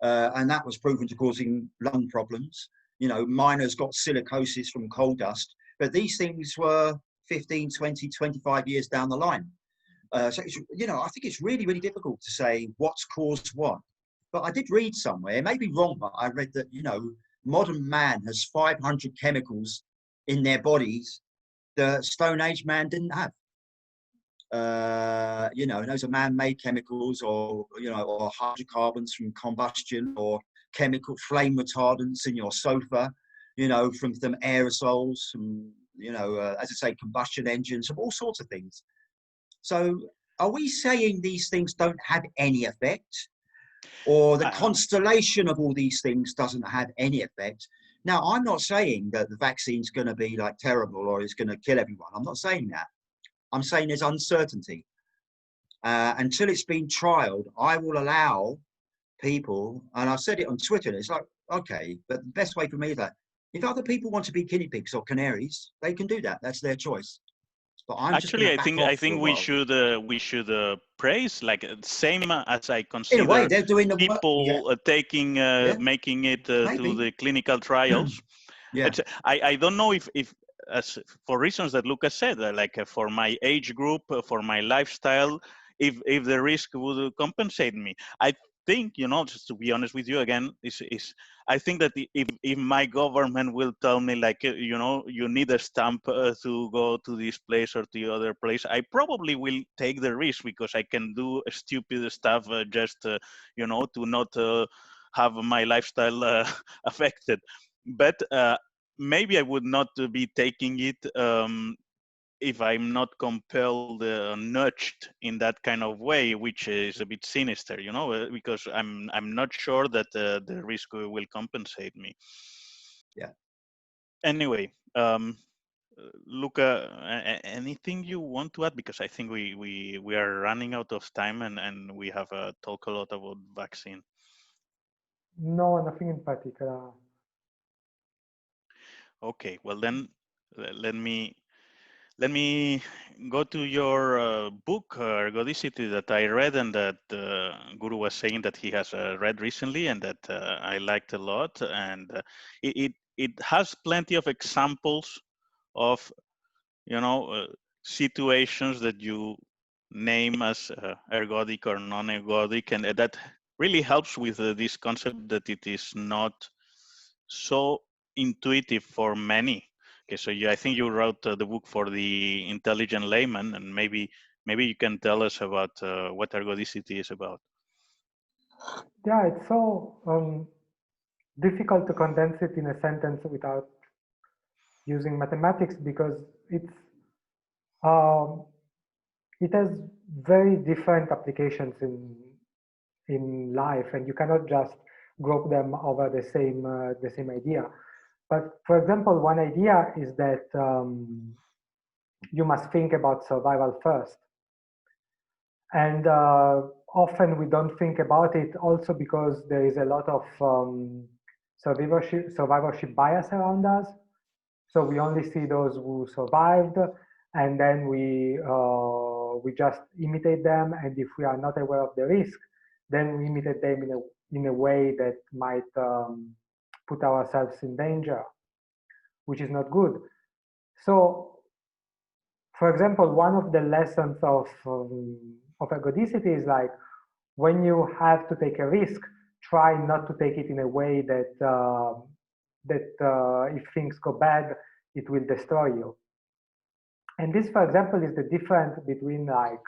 And that was proven to causing lung problems. Miners got silicosis from coal dust, but these things were 15, 20, 25 years down the line. So, it's, I think it's really, really difficult to say what's caused what. But I did read somewhere, it may be wrong, but I read that, modern man has 500 chemicals in their bodies that Stone Age man didn't have. And those are man-made chemicals or hydrocarbons from combustion or chemical flame retardants in your sofa, from some aerosols, from, as I say, combustion engines, from all sorts of things. So are we saying these things don't have any effect? Or the constellation of all these things doesn't have any effect? Now, I'm not saying that the vaccine's going to be like terrible or it's going to kill everyone. I'm not saying that. I'm saying there's uncertainty. Until it's been trialed, I will allow people, and I've said it on Twitter, it's like, okay, but the best way for me is that if other people want to be guinea pigs or canaries, they can do that. That's their choice. But I'm Actually, just going to back I off for a think while. we should praise, like same as I In a way, consider they're doing the work. Yeah, people taking yeah, making it to maybe. the clinical trials. Yeah. I don't know if as for reasons that Luca said, for my age group, for my lifestyle, if the risk would compensate me. I think, just to be honest with you again, is I think that if my government will tell me like, you need a stamp to go to this place or to the other place, I probably will take the risk because I can do stupid stuff just, to not have my lifestyle affected. But maybe I would not be taking it if I'm not compelled, nudged in that kind of way, which is a bit sinister, because I'm not sure that the risk will compensate me. Yeah. Anyway, Luca, anything you want to add? Because I think we are running out of time, and we have talked a lot about vaccine. No, nothing in particular. Okay, well then, let me go to your book, Ergodicity, that I read, and that Guru was saying that he has read recently, and that I liked a lot. And it has plenty of examples of situations that you name as ergodic or non-ergodic, and that really helps with this concept that it is not so intuitive for many. Okay, so I think you wrote the book for the intelligent layman, and maybe you can tell us about what ergodicity is about. Yeah, it's so difficult to condense it in a sentence without using mathematics, because um, it has very different applications in life, and you cannot just group them over the same idea. But for example, one idea is that you must think about survival first, and often we don't think about it, also because there is a lot of survivorship bias around us. So we only see those who survived, and then we just imitate them. And if we are not aware of the risk, then we imitate them in a way that might put ourselves in danger, which is not good. So, for example, one of the lessons of ergodicity is like, when you have to take a risk, try not to take it in a way that if things go bad, it will destroy you. And this, for example, is the difference between like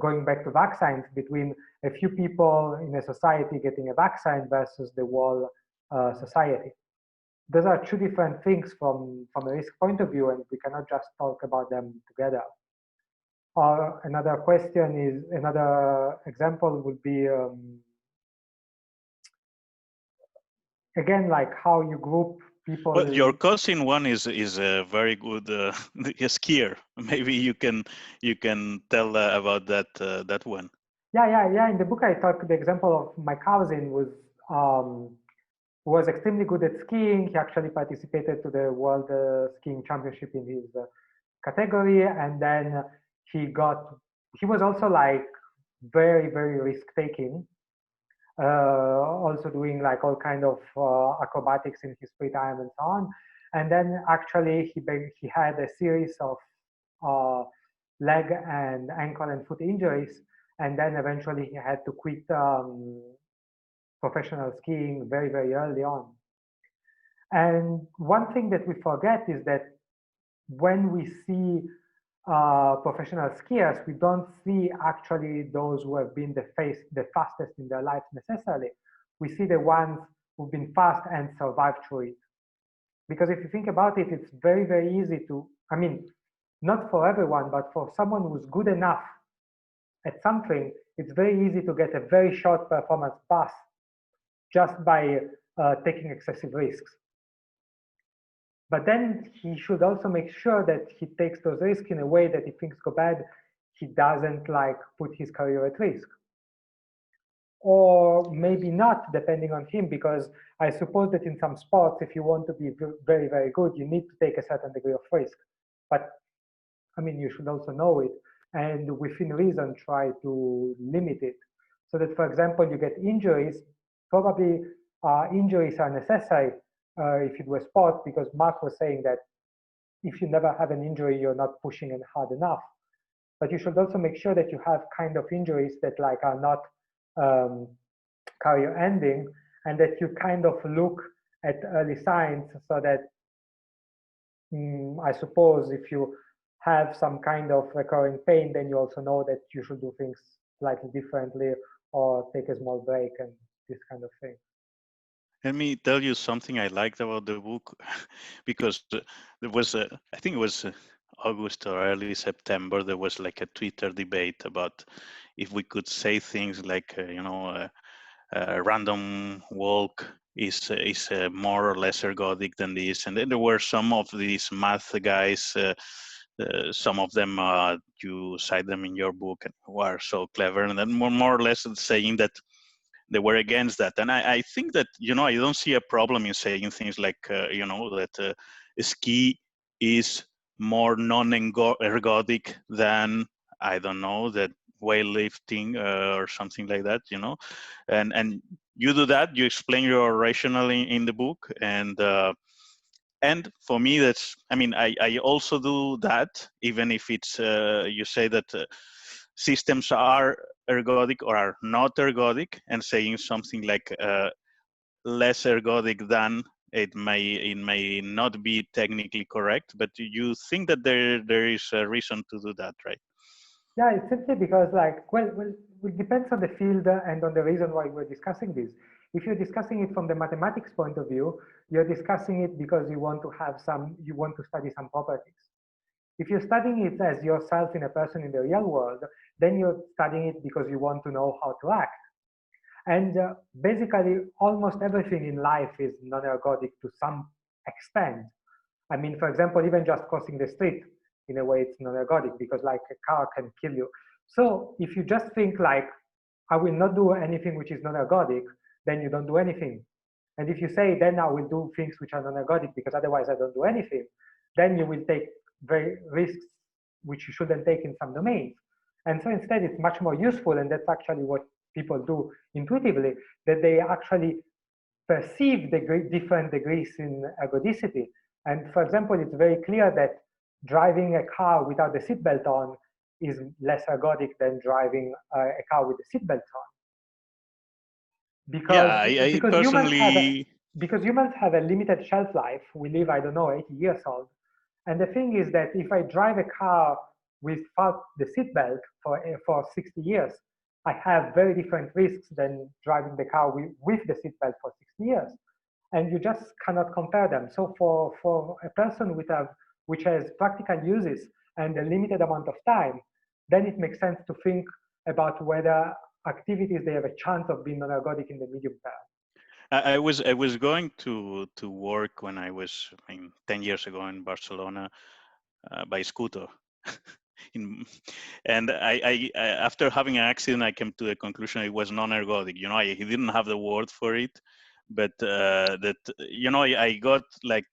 going back to vaccines, between a few people in a society getting a vaccine versus the whole society. Those are two different things from a risk point of view, and we cannot just talk about them together. Or another example would be, again, like how you group people. Well, your cousin one is a very good skier. Maybe you can tell about that one. Yeah. In the book, I talk the example of my cousin who was extremely good at skiing. He actually participated to the World Skiing Championship in his category, and then he was also like very, very risk taking, also doing like all kind of acrobatics in his free time and so on. And then actually he had a series of uh, leg and ankle and foot injuries, and then eventually he had to quit professional skiing very, very early on. And one thing that we forget is that when we see professional skiers, we don't see actually those who have been the fastest in their lives necessarily. We see the ones who've been fast and survived through it. Because if you think about it, it's very, very easy I mean, not for everyone, but for someone who's good enough at something, it's very easy to get a very short performance pass just by taking excessive risks. But then he should also make sure that he takes those risks in a way that if things go bad, he doesn't like put his career at risk. Or maybe not, depending on him, because I suppose that in some sports, if you want to be very, very good, you need to take a certain degree of risk. But I mean, you should also know it, and within reason, try to limit it. So that, for example, you get injuries, probably injuries are necessary if it were sport, because Mark was saying that if you never have an injury, you're not pushing it hard enough. But you should also make sure that you have kind of injuries that like are not career ending, and that you kind of look at early signs, so that I suppose if you have some kind of recurring pain, then you also know that you should do things slightly differently or take a small break and this kind of thing. Let me tell you something I liked about the book, because there was, I think it was August or early September, there was like a Twitter debate about if we could say things like, random walk is more or less ergodic than this. And then there were some of these math guys, some of them you cite them in your book, who are so clever, and then more or less saying that they were against that. And I think that, I don't see a problem in saying things like, that ski is more non-ergodic than, I don't know, that weightlifting or something like that, and you do that, you explain your rationale in the book. And for me, that's, I also do that, even if it's, you say that systems are ergodic or are not ergodic, and saying something like less ergodic than, it may not be technically correct, but you think that there is a reason to do that, right? Yeah, it's simply because, like, well, it depends on the field and on the reason why we're discussing this. If you're discussing it from the mathematics point of view, you're discussing it because you want to study some properties. If you're studying it as yourself in a person in the real world, then you're studying it because you want to know how to act. And basically, almost everything in life is non-ergodic to some extent. I mean, for example, even just crossing the street, in a way, it's non-ergodic because, like, a car can kill you. So if you just think like, I will not do anything which is non-ergodic, then you don't do anything. And if you say, then I will do things which are non-ergodic because otherwise I don't do anything, then you will take very risks which you shouldn't take in some domains. And so instead, it's much more useful, and that's actually what people do intuitively, that they actually perceive the different degrees in ergodicity. And for example, it's very clear that driving a car without the seatbelt on is less ergodic than driving a car with the seatbelt on. Because, Yeah, I because, personally, humans have a limited shelf life. We live, I don't know, 80 years old. And the thing is that if I drive a car without the seatbelt for 60 years, I have very different risks than driving the car with the seatbelt for 60 years. And you just cannot compare them. So for a person which has practical uses and a limited amount of time, then it makes sense to think about whether activities they have a chance of being non-ergodic in the medium term. I was going to work when I was, 10 years ago in Barcelona, by scooter. in, and after having an accident, I came to the conclusion it was non-ergodic. He didn't have the word for it, but that, I got like,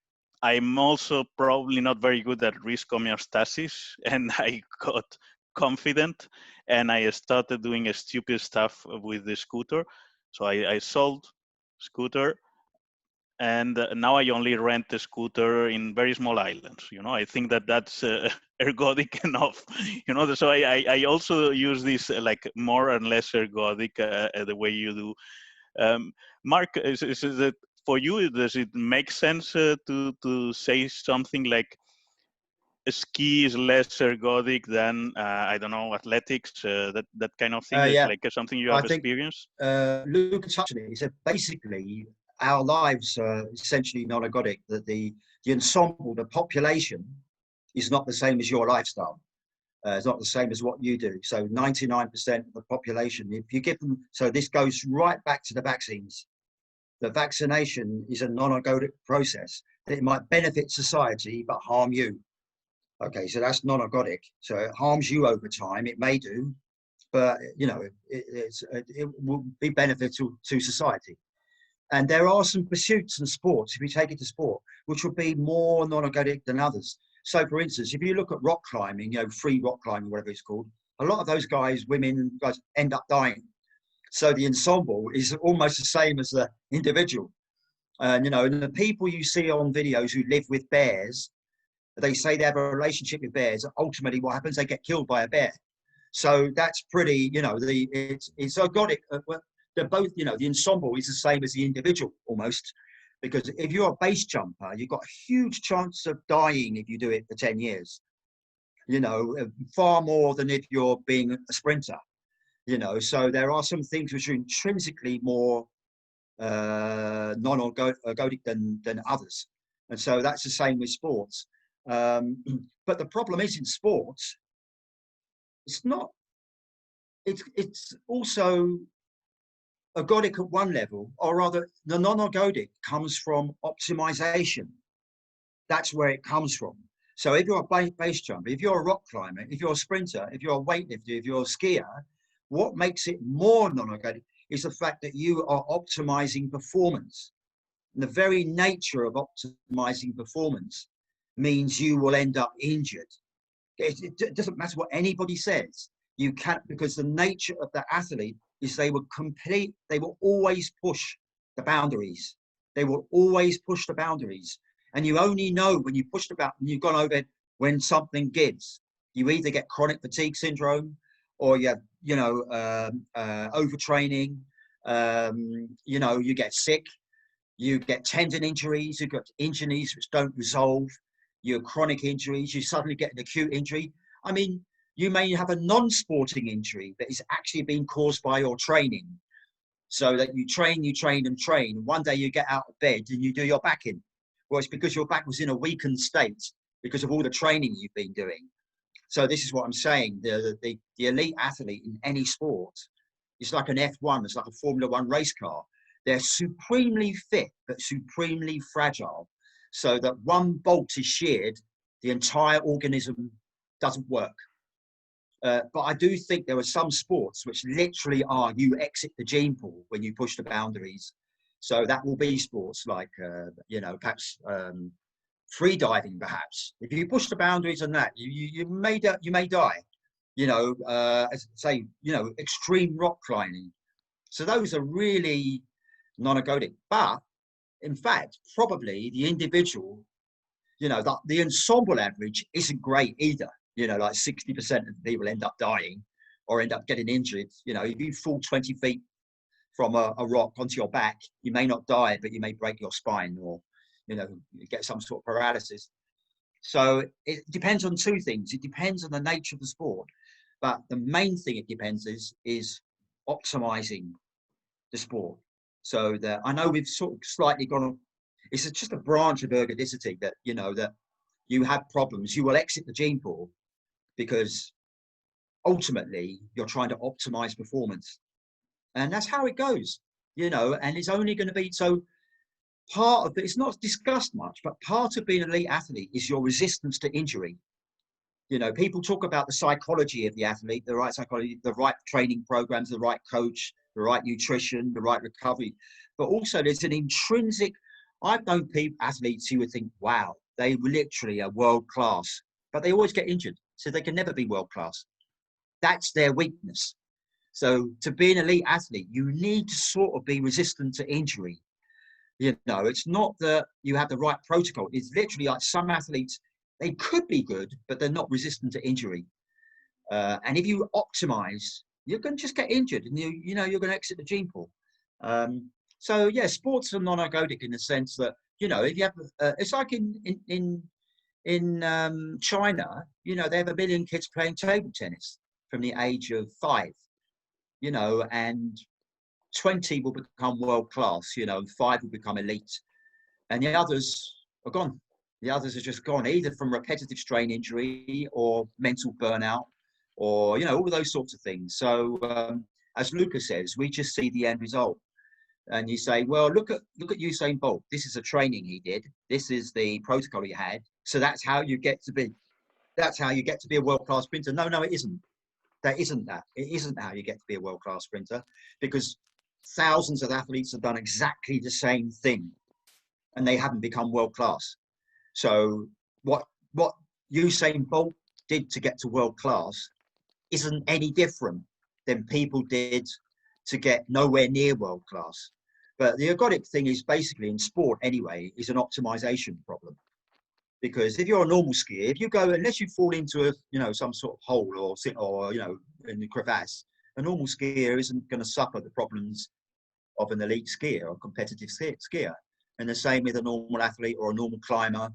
I'm also probably not very good at risk homeostasis, and I got confident, and I started doing a stupid stuff with the scooter. So I sold scooter, and now I only rent a scooter in very small islands. I think that that's ergodic enough. So I also use this like more and less ergodic, the way you do. Mark, is it for you? Does it make sense to say something like ski is less ergodic than, I don't know, athletics? That kind of thing is Yeah, like something you I have think experienced. Luca touched on it. He said basically our lives are essentially non-ergodic. That the ensemble, the population, is not the same as your lifestyle. It's not the same as what you do. So 99% of the population, if you give them, so this goes right back to the vaccines. The vaccination is a non-ergodic process that might benefit society but harm you. Okay, so that's non-ergodic. So it harms you over time. It may do, but it will be beneficial to society. And there are some pursuits and sports, if you take it to sport, which will be more non-ergodic than others. So, for instance, if you look at rock climbing, free rock climbing, whatever it's called, a lot of those guys, women, guys end up dying. So the ensemble is almost the same as the individual. And the people you see on videos who live with bears, they say they have a relationship with bears. Ultimately, what happens? They get killed by a bear. So that's pretty, it's ergodic. They're both, the ensemble is the same as the individual almost, because if you're a base jumper, you've got a huge chance of dying if you do it for 10 years, far more than if you're being a sprinter, so there are some things which are intrinsically more non-ergodic than others. And so that's the same with sports. But the problem is in sports, it's also ergodic at one level, or rather the non-ergodic comes from optimization. That's where it comes from. So if you're a base jumper, if you're a rock climber, if you're a sprinter, if you're a weightlifter, if you're a skier, what makes it more non-ergodic is the fact that you are optimizing performance. And the very nature of optimizing performance means you will end up injured. It doesn't matter what anybody says. You can't, because the nature of the athlete is they will always push the boundaries. They will always push the boundaries. And you only know when you push the boundary, you've gone over it, when something gives. You either get chronic fatigue syndrome, or you have, overtraining, you get sick, you get tendon injuries, you've got injuries which don't resolve, you have chronic injuries, you suddenly get an acute injury. I mean, you may have a non-sporting injury that is actually being caused by your training. So that you train. One day you get out of bed and you do your back in. Well, it's because your back was in a weakened state because of all the training you've been doing. So this is what I'm saying. The elite athlete in any sport is like an F1. It's like a Formula One race car. They're supremely fit, but supremely fragile. So that one bolt is sheared, the entire organism doesn't work. But I do think there are some sports which literally are, you exit the gene pool when you push the boundaries. So that will be sports like, perhaps free diving, perhaps. If you push the boundaries on that, you may die. As I say, extreme rock climbing. So those are really non-ergodic. But in fact, probably the individual, the ensemble average isn't great either. Like 60% of people end up dying or end up getting injured. If you fall 20 feet from a rock onto your back, you may not die, but you may break your spine or, get some sort of paralysis. So it depends on two things. It depends on the nature of the sport, but the main thing it depends is optimizing the sport. So that I know we've sort of slightly gone on. It's just a branch of ergodicity that, that you have problems. You will exit the gene pool because ultimately you're trying to optimize performance. And that's how it goes, and it's only going to be, so part of it, it's not discussed much, but part of being an elite athlete is your resistance to injury. People talk about the psychology of the athlete, the right psychology, the right training programs, the right coach, the right nutrition, the right recovery. But also there's an intrinsic, I've known athletes who would think, wow, they literally are world class, but they always get injured. So they can never be world class. That's their weakness. So to be an elite athlete, you need to sort of be resistant to injury. It's not that you have the right protocol. It's literally like some athletes, they could be good, but they're not resistant to injury. And if you optimize, you're going to just get injured and you're going to exit the gene pool. So yeah, sports are non-ergodic in the sense that, if you have, it's like in China, they have 1 million kids playing table tennis from the age of 5. And 20 will become world class, 5 will become elite, and the others are gone. The others are just gone, either from repetitive strain injury or mental burnout, or, all of those sorts of things. So as Luca says, we just see the end result. And you say, well, look at Usain Bolt. This is a training he did. This is the protocol he had. So that's how you get to be a world-class sprinter. No, it isn't. It isn't how you get to be a world-class sprinter, because thousands of athletes have done exactly the same thing and they haven't become world-class. So what Usain Bolt did to get to world-class isn't any different than people did to get nowhere near world-class. But the ergodic thing is basically, in sport anyway, is an optimization problem. Because if you're a normal skier, if you go, unless you fall into some sort of hole or in the crevasse, a normal skier isn't going to suffer the problems of an elite skier or competitive skier. And the same with a normal athlete or a normal climber,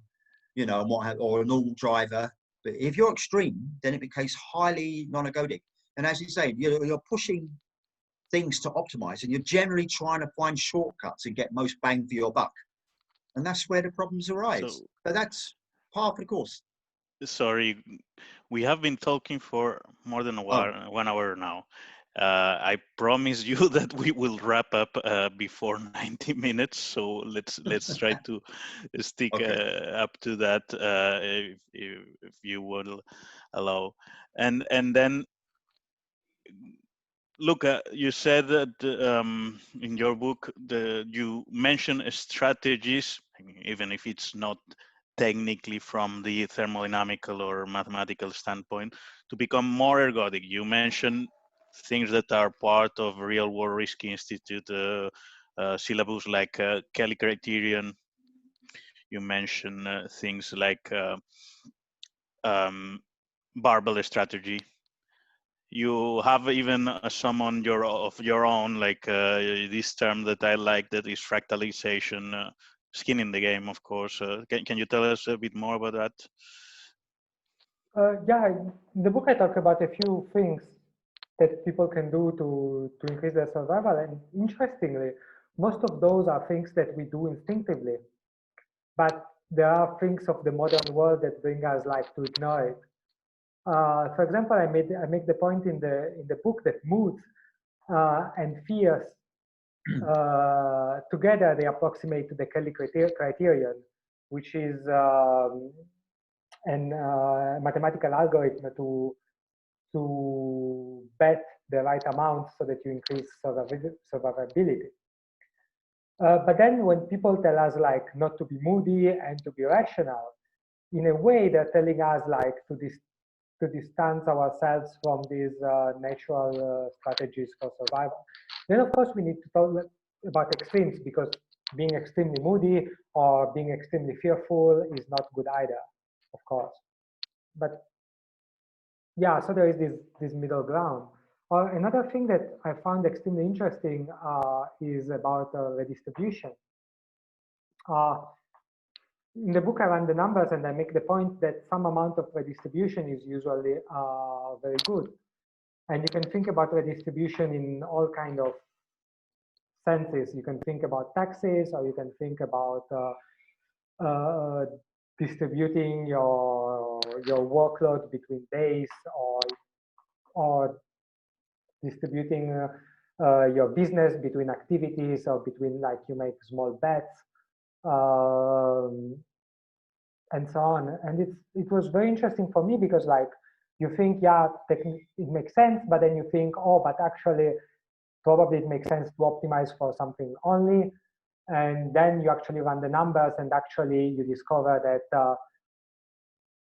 or a normal driver. But if you're extreme, then it becomes highly non-ergodic. And as you say, you're pushing things to optimize, and you're generally trying to find shortcuts and get most bang for your buck. And that's where the problems arise. So, But that's part of the course. sorry, we have been talking for more than Oh, 1 hour now. I promise you that we will wrap up before 90 minutes. So let's try to stick okay. up to that, if you will allow. And then, Luca, you said that in your book you mention strategies, I mean, even if it's not technically from the thermodynamical or mathematical standpoint, to become more ergodic. You mentioned things that are part of Real World Risk Institute syllabus, like Kelly criterion. You mentioned things like um, barbell strategy. You have even some on of your own, like this term that I like, that is fractalization, skin in the game, of course. Can you tell us a bit more about that? Yeah, in the book I talk about a few things that people can do to increase their survival. And interestingly, most of those are things that we do instinctively. But there are things of the modern world that bring us like to ignore it. For example, I make the point in the book that moods and fears together they approximate to the Kelly criterion, which is an mathematical algorithm to bet the right amount so that you increase survivability. But then when people tell us like not to be moody and to be rational, in a way they're telling us like to distance ourselves from these natural strategies for survival. Then of course we need to talk about extremes, because being extremely moody or being extremely fearful is not good either, of course. But yeah, so there is this middle ground. Another thing that I found extremely interesting is about redistribution. Uh, in the book, I run the numbers and I make the point that some amount of redistribution is usually very good. And you can think about redistribution in all kind of senses. You can think about taxes, or you can think about distributing your workload between days, or distributing your business between activities, or between like you make small bets, and so on. And it was very interesting for me, because like you think, yeah, it makes sense, but then you think, oh, but actually probably it makes sense to optimize for something only. And then you actually run the numbers, and actually you discover that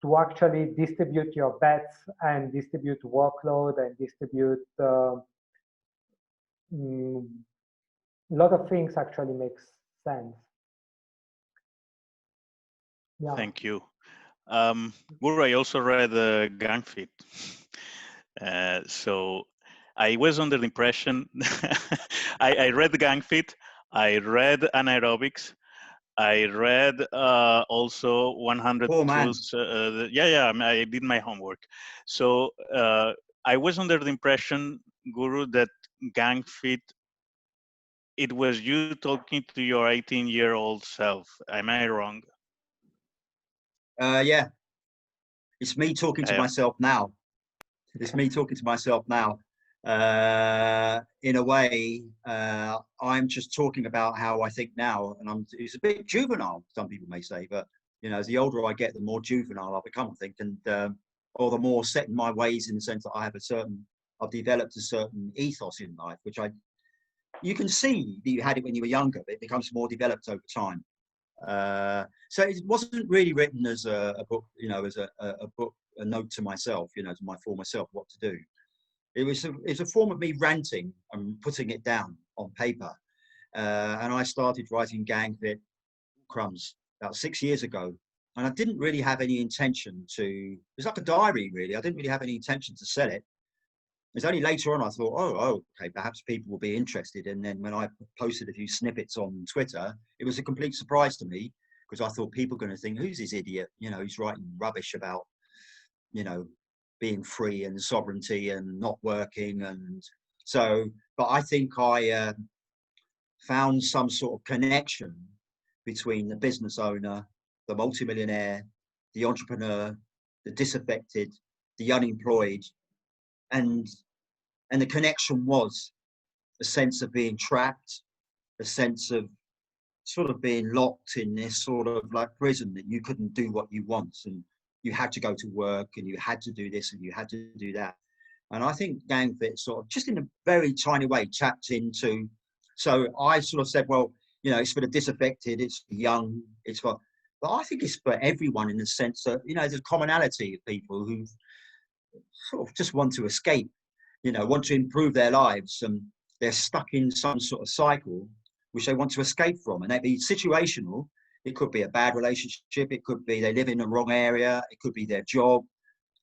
to actually distribute your bets and distribute workload and distribute a lot of things actually makes sense. Yeah. Thank you. Guru, I also read Gang Fit. So I was under the impression, I read Gang Fit, I read anaerobics, I read also 100 Poor man. truths. Yeah, I mean, I did my homework. So I was under the impression, Guru, that Gang Fit, it was you talking to your 18-year-old self. Am I wrong? Yeah, it's me talking to myself now. It's me talking to myself now. In a way, I'm just talking about how I think now, and it's a bit juvenile, some people may say, but you know, as the older I get, the more juvenile I become, I think, and or the more set in my ways, in the sense that I've developed a certain ethos in life, which you can see that you had it when you were younger, but it becomes more developed over time. So it wasn't really written as a book, you know, as a book, a note to myself, you know, to my former self, what to do. It's a form of me ranting and putting it down on paper. And I started writing Gang Fit Crumbs about 6 years ago. And I didn't really have any intention to, it's like a diary really. I didn't really have any intention to sell it. It's only later on I thought, oh, okay, perhaps people will be interested. And then when I posted a few snippets on Twitter, it was a complete surprise to me, because I thought people were going to think, who's this idiot? You know, he's writing rubbish about, you know, being free and sovereignty and not working. And so, but I think I found some sort of connection between the business owner, the multimillionaire, the entrepreneur, the disaffected, the unemployed, and the connection was a sense of being trapped, a sense of sort of being locked in this sort of like prison that you couldn't do what you want, and you had to go to work and you had to do this and you had to do that. And I think GangFit sort of just in a very tiny way tapped into. So I sort of said, well, you know, it's for the disaffected, it's for young, it's for, but I think it's for everyone in the sense that, you know, there's a commonality of people who sort of just want to escape, you know, want to improve their lives, and they're stuck in some sort of cycle which they want to escape from. And that be situational. It could be a bad relationship. It could be they live in the wrong area. It could be their job.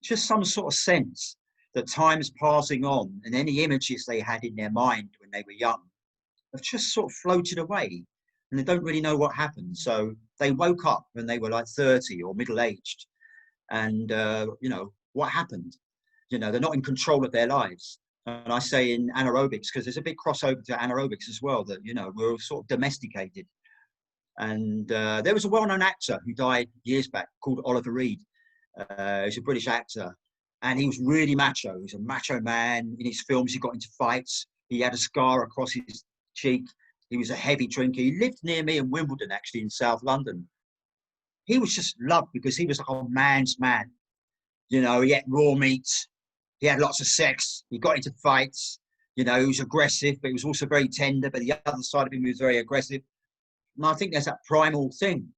Just some sort of sense that time's passing on, and any images they had in their mind when they were young have just sort of floated away, and they don't really know what happened. So they woke up when they were like 30 or middle-aged, and you know, what happened? You know, they're not in control of their lives. And I say in anaerobics, because there's a big crossover to anaerobics as well, that, you know, we're sort of domesticated. And there was a well-known actor who died years back called Oliver Reed. He's a British actor, and he was really macho. He was a macho man. In his films, he got into fights. He had a scar across his cheek. He was a heavy drinker. He lived near me in Wimbledon, actually, in South London. He was just loved because he was like a man's man. You know, he ate raw meat. He had lots of sex. He got into fights. You know, he was aggressive, but he was also very tender. But the other side of him was very aggressive. And I think there's that primal thing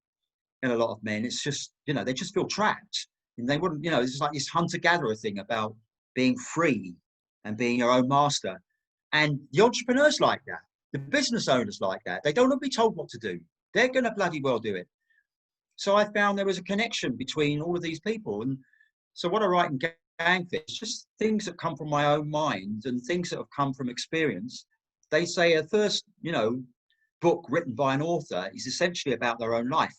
in a lot of men. It's just, you know, they just feel trapped. And they wouldn't, you know, it's like this hunter-gatherer thing about being free and being your own master. And the entrepreneurs like that. The business owners like that. They don't want to be told what to do. They're going to bloody well do it. So I found there was a connection between all of these people. And so what I write in GangFit is just things that come from my own mind and things that have come from experience. They say a first, you know, book written by an author is essentially about their own life.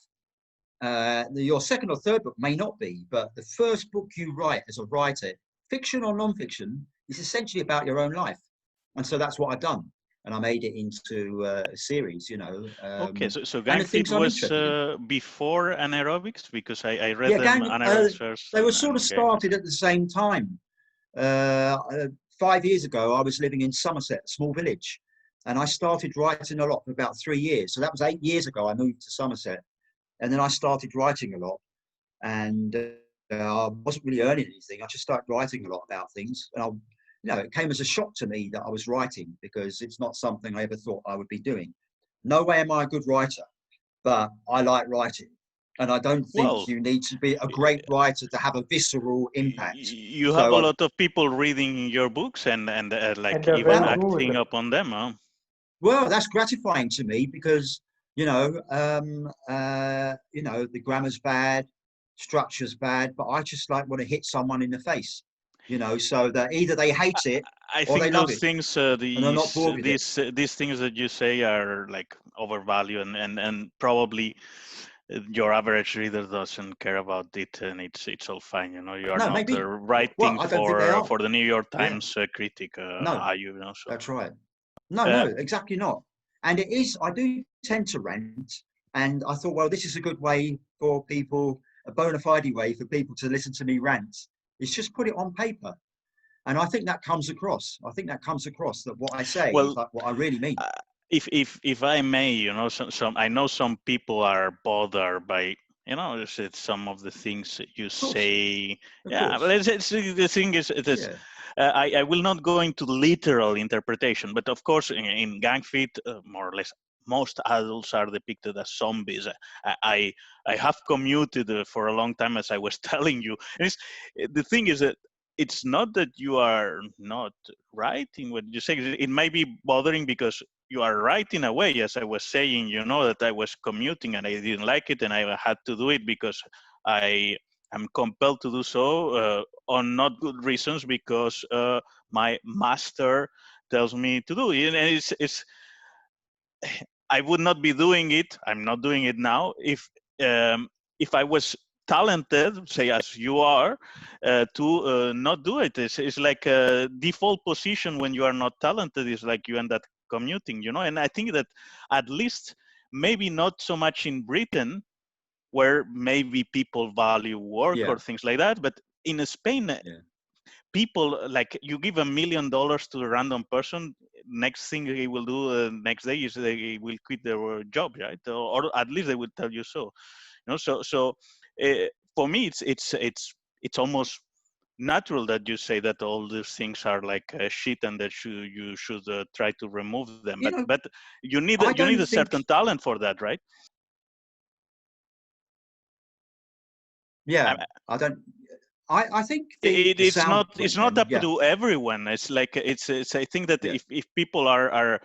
Your second or third book may not be, but the first book you write as a writer, fiction or non-fiction, is essentially about your own life. And so that's what I've done. And I made it into a series, you know. Okay, so and the GangFit things I'm was interested in. before anaerobics, because I read Yeah, them anaerobics first. they were sort of and Gang. started at the same time. 5 years ago, I was living in Somerset, a small village, and I started writing a lot for about 3 years. So that was 8 years ago. I moved to Somerset, and then I started writing a lot, and I wasn't really earning anything. I just started writing a lot about things, and you know, it came as a shock to me that I was writing, because it's not something I ever thought I would be doing. No way am I a good writer, but I like writing. And I don't think Well, you need to be a great writer to have a visceral impact. you have a So, lot of people reading your books and like And they're even very acting good. upon them, huh? well, that's gratifying to me, because, you know, the grammar's bad, structure's bad, but I just like want to hit someone in the face, you know, so that either they hate it I or they think love those it things, and they're not bored with it. these things that you say are like overvalued, and probably your average reader doesn't care about it, and it's all fine. You know, you are No, not maybe. Well, writing I don't think they are. for the New York Yeah. Times critic, No, are you? You know, so that's right. No, uh, exactly not. And it is, I do tend to rant. And I thought, well, this is a good way for people, a bona fide way for people to listen to me rant. It's just put it on paper. And I think that comes across. I think that comes across, that what I say is well. like what I really mean. If I may, you know, some I know some people are bothered by, you know, it's some of the things that you Of course, say. of Yeah, but course. it's the thing is, it is. Yeah, I will not go into literal interpretation, but of course, in GangFit, more or less, most adults are depicted as zombies. I have commuted for a long time, as I was telling you. And the thing is that it's not that you are not right in what you say. It might be bothering because you are right in a way, as I was saying, you know, that I was commuting and I didn't like it, and I had to do it because I am compelled to do so on not good reasons, because my master tells me to do it. And it's I would not be doing it. I'm not doing it now if I was talented, say as you are, to not do it. It's like a default position when you are not talented. Is like you end up commuting, you know. And I think that at least maybe not so much in Britain, where maybe people value work or Yeah, things like that, but in Spain, yeah. people, like, you give $1 million to a random person, next thing he will do next day is they will quit their job, right? Or at least they will tell you so, you know. So uh, for me, it's almost natural that you say that all these things are like shit and that you should try to remove them, You know, but I you need don't a think. certain talent for that, right? Yeah, I, I don't. I think the sound it's point not then. up Yeah, to everyone. It's like it's I think that yeah. if people are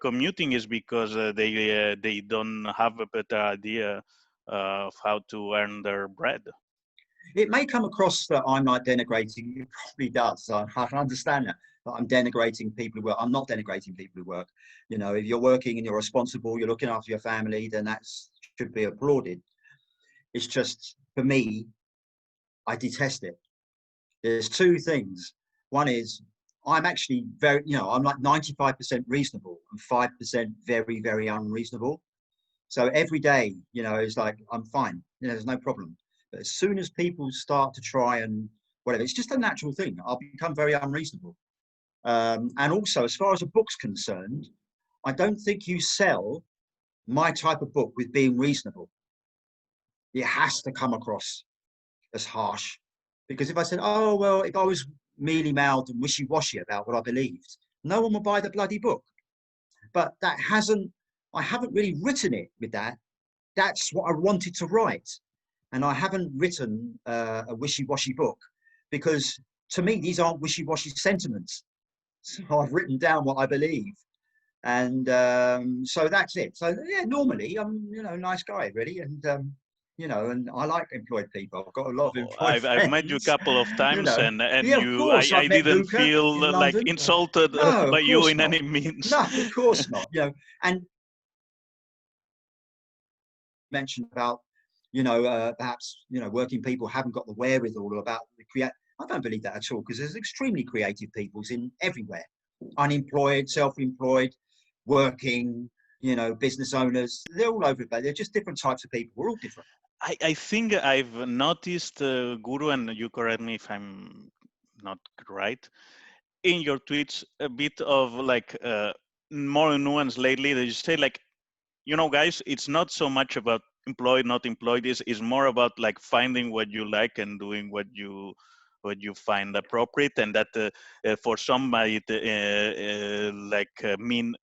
commuting is because they don't have a better idea of how to earn their bread. It may come across that I'm like denigrating. It probably does. I understand that, but I'm denigrating people who work. I'm not denigrating people who work. You know, if you're working and you're responsible, you're looking after your family, then that should be applauded. It's just for me, I detest it. There's two things. One is I'm actually very, you know, I'm like 95% reasonable and 5% very, very unreasonable. So every day, you know, it's like I'm fine. You know, there's no problem. But as soon as people start to try and whatever, it's just a natural thing. I'll become very unreasonable. And also, as far as a book's concerned, I don't think you sell my type of book with being reasonable. It has to come across as harsh. Because if I said, oh, well, if I was mealy mouthed and wishy washy about what I believed, no one would buy the bloody book. But I haven't really written it with that. That's what I wanted to write. And I haven't written a wishy washy book because to me, these aren't wishy washy sentiments. So I've written down what I believe. And so that's it. So yeah, normally I'm, you know, a nice guy really. And, you know, and I like employed people. I've got a lot of Oh, employed I've met you a friends, couple of you times, know. and Yeah, of you course. I I've met didn't Luca feel in like London. insulted No, by of you course in not. any means. No, of course not. You know, and mentioned about, you know, perhaps, you know, working people haven't got the wherewithal about the create. I don't believe that at all because there's extremely creative peoples in everywhere, unemployed, self-employed, working, you know, business owners. They're all over the place. They're just different types of people. We're all different. I think I've noticed, Guru, and you correct me if I'm not right, in your tweets a bit of like more nuance lately. That you say like, you know, guys, it's not so much about employed, not employed. Is more about like finding what you like and doing what you find appropriate, and that for somebody mean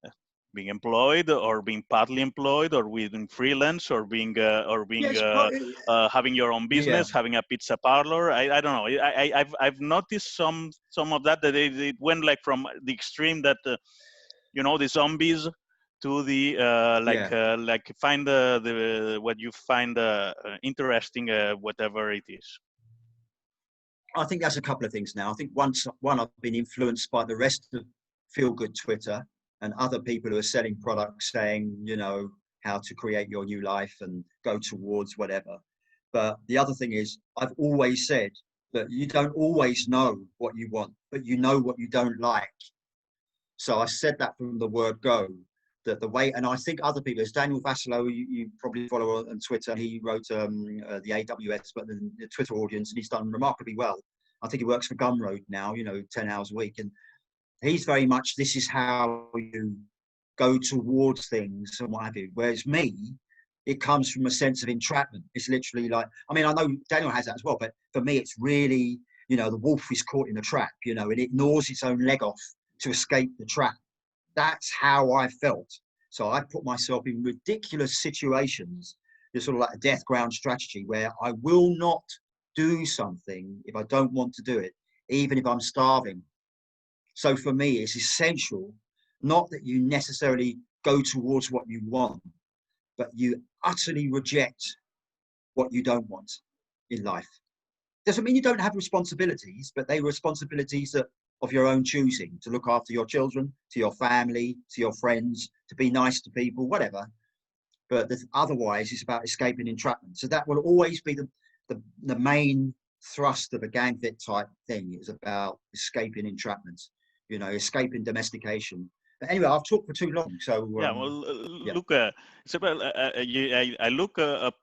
being employed or being partly employed or being freelance or being Yes, having your own yeah, business, having a pizza parlor. I don't know. I've noticed some of that it went like from the extreme that you know, the zombies to the yeah. like find the what you find interesting, whatever it is. I think that's a couple of things now. I think one I've been influenced by the rest of Feel Good Twitter and other people who are selling products saying, you know, how to create your new life and go towards whatever. But the other thing is, I've always said that you don't always know what you want, but you know what you don't like. So I said that from the word go, that the way, and I think other people, there's Daniel Vassallo, you probably follow on Twitter, he wrote the AWS, but the Twitter audience, and he's done remarkably well. I think he works for Gumroad now, you know, 10 hours a week. And he's very much, this is how you go towards things and what have you. Whereas me, it comes from a sense of entrapment. It's literally like, I mean, I know Daniel has that as well, but for me, it's really, you know, the wolf is caught in a trap, you know, and it gnaws its own leg off to escape the trap. That's how I felt. So I put myself in ridiculous situations. It's sort of like a death ground strategy where I will not do something if I don't want to do it, even if I'm starving. So for me, it's essential not that you necessarily go towards what you want, but you utterly reject what you don't want in life. Doesn't mean you don't have responsibilities, but they are responsibilities that of your own choosing, to look after your children, to your family, to your friends, to be nice to people, whatever. But otherwise, it's about escaping entrapment. So that will always be the main thrust of a gang fit type thing is about escaping entrapment, you know, escaping domestication. But anyway, I've talked for too long, so Yeah, well, yeah. Luca, Isabel, I look up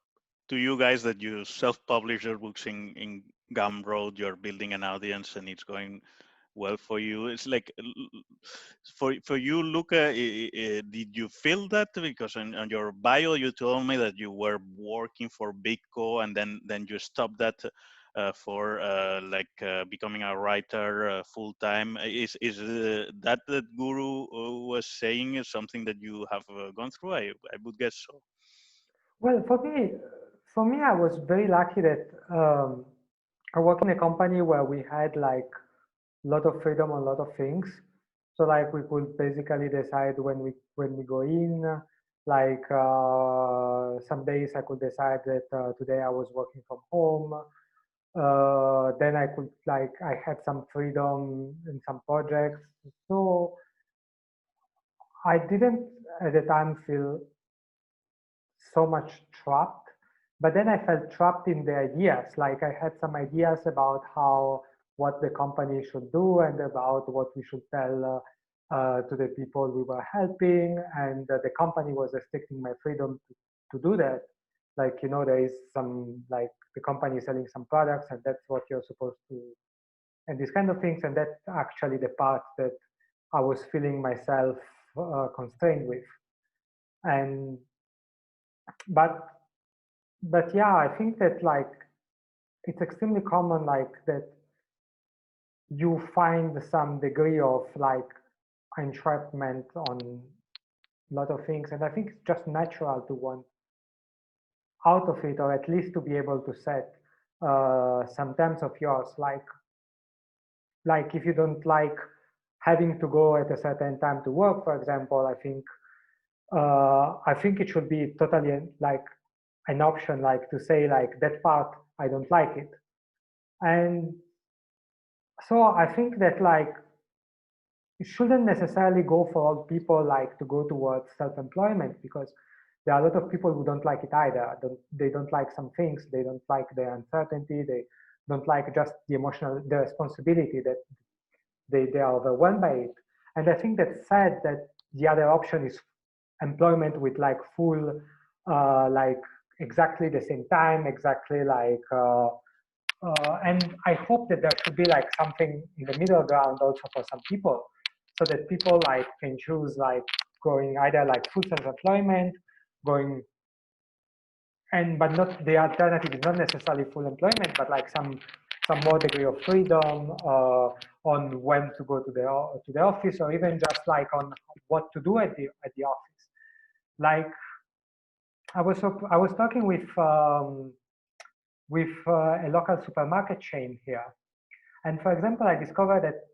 to you guys that you self-publish your books in Gumroad. You're building an audience, and it's going well for you. It's like for you, Luca. Did you feel that because on your bio you told me that you were working for Big Co, and then you stopped that for becoming a writer full time. Is that Guru was saying is something that you have gone through? I would guess so. Well, for me, I was very lucky that I work in a company where we had like a lot of freedom on a lot of things. So like we could basically decide when we go in. Like some days I could decide that today I was working from home. Then I could like I had some freedom in some projects. So I didn't at the time feel so much trapped. But then I felt trapped in the ideas. Like I had some ideas about how what the company should do and about what we should tell to the people we were helping, and the company was restricting my freedom to do that. Like there is some like the company is selling some products, and that's what you're supposed to, and these kind of things. And that's actually the part that I was feeling myself constrained with. And but yeah, I think that like it's extremely common like that you find some degree of like entrapment on a lot of things, and I think it's just natural to want out of it, or at least to be able to set some terms of yours, like if you don't like having to go at a certain time to work, for example. I think it should be totally like an option, like to say like that part I don't like it. And so I think that like it shouldn't necessarily go for all people like to go towards self-employment, because there are a lot of people who don't like it either. They don't like some things. They don't like the uncertainty. They don't like just the responsibility that they are overwhelmed by it. And I think that's sad that the other option is employment with like full, like exactly the same time, exactly like and I hope that there should be like something in the middle ground also for some people, so that people like can choose like going either like full self-employment, going but not the alternative is not necessarily full employment, but like some more degree of freedom on when to go to the office, or even just like on what to do at the office. Like I was talking with a local supermarket chain here. And for example, I discovered that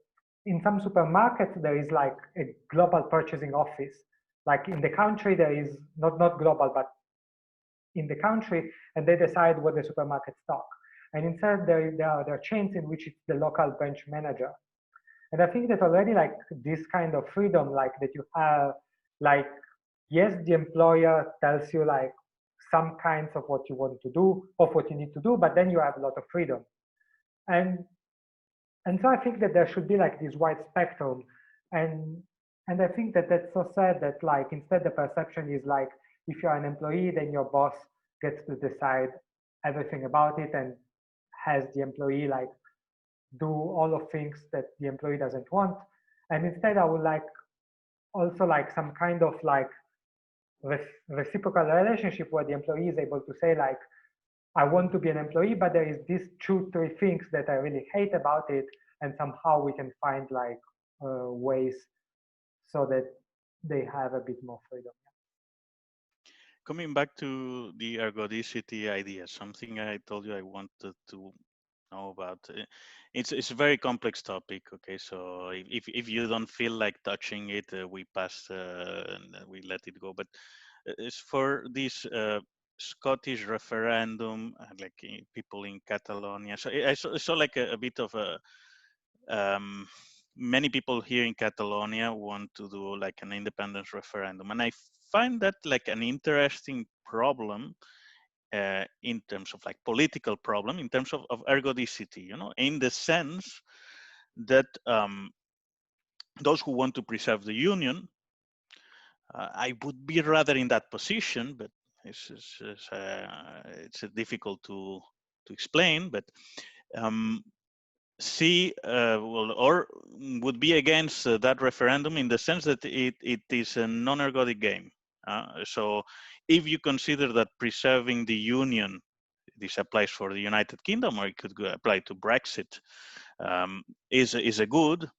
in some supermarkets, there is like a global purchasing office. Like in the country, there is not global, but in the country, and they decide what the supermarket stock. And instead, there are chains in which it's the local branch manager. And I think that already like this kind of freedom, like that you have, like, yes, the employer tells you like some kinds of what you want to do, of what you need to do, but then you have a lot of freedom. And so I think that there should be like this wide spectrum. And I think that that's so sad that like instead the perception is like if you're an employee, then your boss gets to decide everything about it and has the employee like do all of things that the employee doesn't want. And instead I would like also like some kind of like reciprocal relationship where the employee is able to say like, I want to be an employee, but there is these 2, 3 things that I really hate about it, and somehow we can find like ways so that they have a bit more freedom. Coming back to the ergodicity idea, something I told you I wanted to know about. It's a very complex topic. Okay, so if you don't feel like touching it, we pass and we let it go. But it's for this Scottish referendum, like people in Catalonia. So I saw like a bit of a um, many people here in Catalonia want to do like an independence referendum, and I find that like an interesting problem in terms of like political problem, in terms of ergodicity, in the sense that those who want to preserve the union, I would be rather in that position, but it's difficult to explain, but see, or would be against that referendum in the sense that it is a non-ergodic game. So if you consider that preserving the union, this applies for the United Kingdom, or it could apply to Brexit, is a good.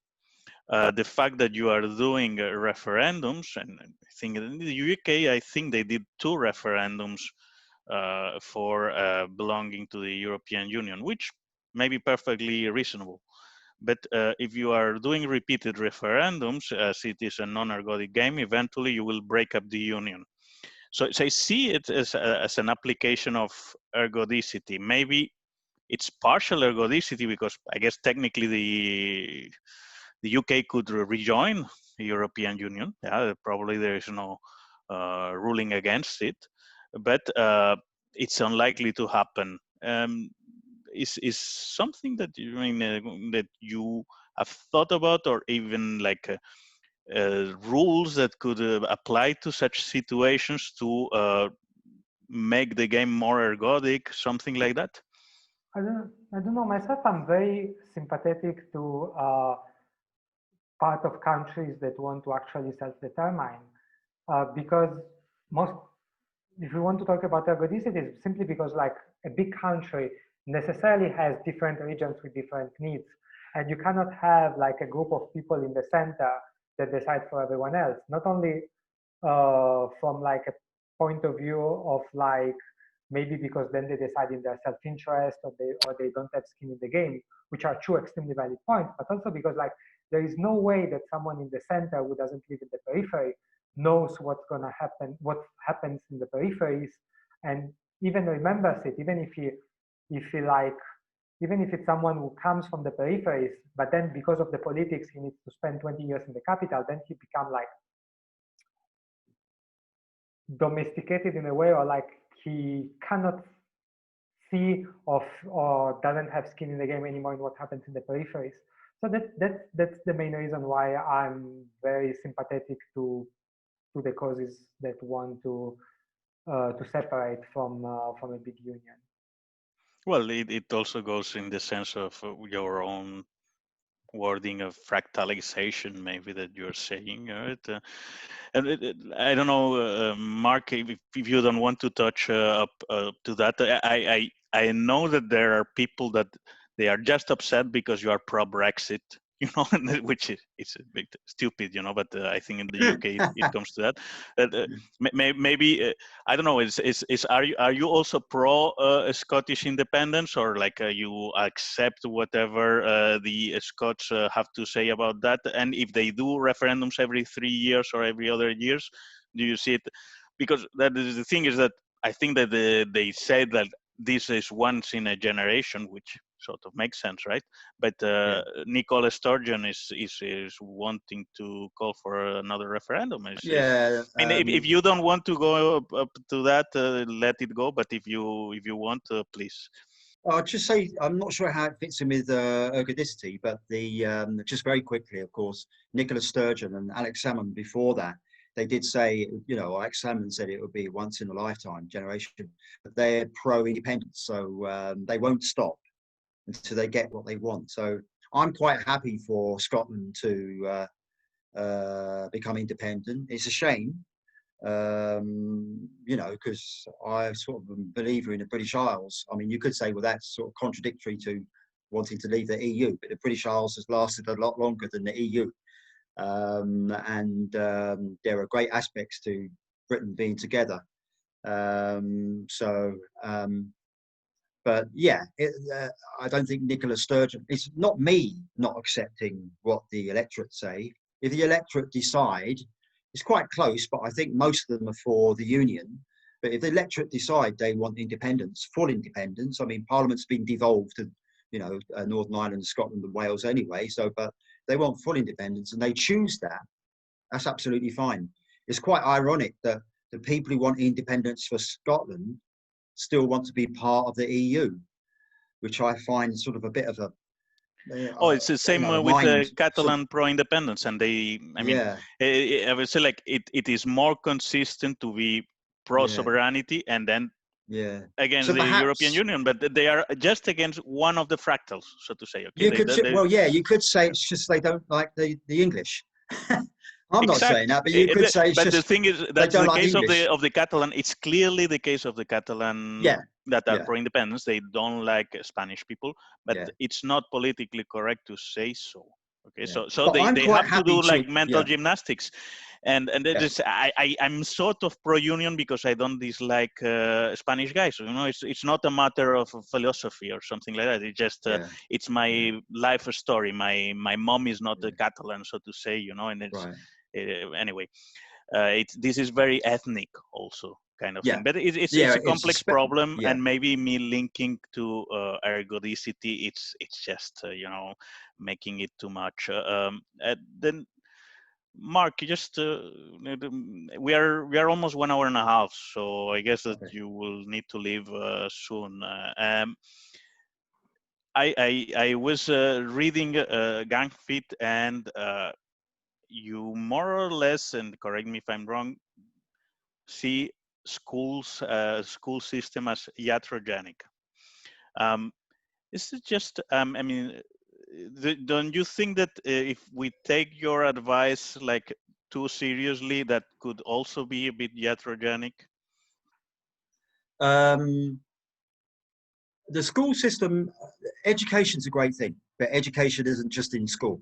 The fact that you are doing referendums, and I think in the UK, I think they did 2 referendums for belonging to the European Union, which may be perfectly reasonable. But if you are doing repeated referendums, as it is a non-ergodic game, eventually you will break up the union. So I see it as an application of ergodicity. Maybe it's partial ergodicity because I guess technically the UK could rejoin the European Union. Yeah, probably there is no ruling against it, but it's unlikely to happen. Is something that that you have thought about, or even like rules that could apply to such situations to make the game more ergodic, something like that? I don't know. Myself, I'm very sympathetic to part of countries that want to actually self-determine, because most, if we want to talk about ergodicity, it's simply because like a big country necessarily has different regions with different needs, and you cannot have like a group of people in the center that decide for everyone else. Not only from like a point of view of like maybe because then they decide in their self-interest, or they don't have skin in the game, which are two extremely valid points, but also because like there is no way that someone in the center who doesn't live in the periphery knows what's going to happen, what happens in the peripheries, and even remembers it, even if he like, even if it's someone who comes from the peripheries, but then because of the politics, he needs to spend 20 years in the capital, then he become like domesticated in a way, or like he cannot see or doesn't have skin in the game anymore in what happens in the peripheries. So that's the main reason why I'm very sympathetic to the causes that want to separate from a big union. Well, it also goes in the sense of your own wording of fractalization, maybe, that you're saying. Right? I don't know, Mark, if you don't want to touch up to that. I know that there are people that they are just upset because you are pro-Brexit, which is it's a bit stupid, but I think in the UK it comes to that. Maybe I don't know. Are you also pro Scottish independence, or like you accept whatever the Scots have to say about that? And if they do referendums every 3 years or every other years, do you see it? Because that is the thing, is that I think that they say that this is once in a generation, which sort of makes sense, right? But Nicola Sturgeon is wanting to call for another referendum. Yeah. I mean, if you don't want to go up to that, let it go. But if you want, please. I'll just say I'm not sure how it fits in with ergodicity, but the just very quickly, of course, Nicola Sturgeon and Alex Salmond before that, they did say, Alex Salmond said it would be once in a lifetime generation, but they're pro-independence, so they won't stop until they get what they want. So I'm quite happy for Scotland to become independent. It's a shame, because I sort of a believer in the British Isles. I mean, you could say, well, that's sort of contradictory to wanting to leave the EU, but the British Isles has lasted a lot longer than the EU. And there are great aspects to Britain being together. But yeah, I don't think Nicola Sturgeon, it's not me not accepting what the electorate say. If the electorate decide, it's quite close, but I think most of them are for the union. But if the electorate decide they want independence, full independence, I mean, Parliament's been devolved to, Northern Ireland, Scotland and Wales anyway. So, but they want full independence and they choose that, that's absolutely fine. It's quite ironic that the people who want independence for Scotland still want to be part of the EU, which I find sort of a bit of a Oh, it's the same a with the mind. Catalan pro-independence, and they, I mean, Yeah, I would say like it is more consistent to be yeah, pro-sovereignty and then yeah. against So the European perhaps Union, but they are just against one of the fractals, so to say. Okay, you could say, well, yeah, you could say yeah. it's just they don't like the English. I'm not saying Exactly. that, but you could say it's But the just thing is, they that's don't the like the case English. of the Catalan. It's clearly the case of the Catalan Yeah, that are yeah, pro-independence. They don't like Spanish people, but yeah, it's not politically correct to say so. Okay, yeah. so But I'm they quite have to happy do to, like mental yeah, gymnastics, and they yeah, just I'm sort of pro-union because I don't dislike Spanish guys. You know, it's not a matter of philosophy or something like that. It's just yeah, it's yeah, my life story. My mom is not a yeah. Catalan, so to say. You know, and it's Right. anyway. This is very ethnic also kind of thing, Yeah, but it's yeah. a complex problem, Yeah. and maybe me linking to ergodicity, it's just making it too much. Then Mark, you just we are almost 1 hour and a half, so I guess that Okay. you will need to leave soon. I was reading Gang Fit, and you more or less, and correct me if I'm wrong, see school system as iatrogenic. Um, is it just? I mean, don't you think that if we take your advice like too seriously, that could also be a bit iatrogenic? Um, the school system, education's a great thing, but education isn't just in school.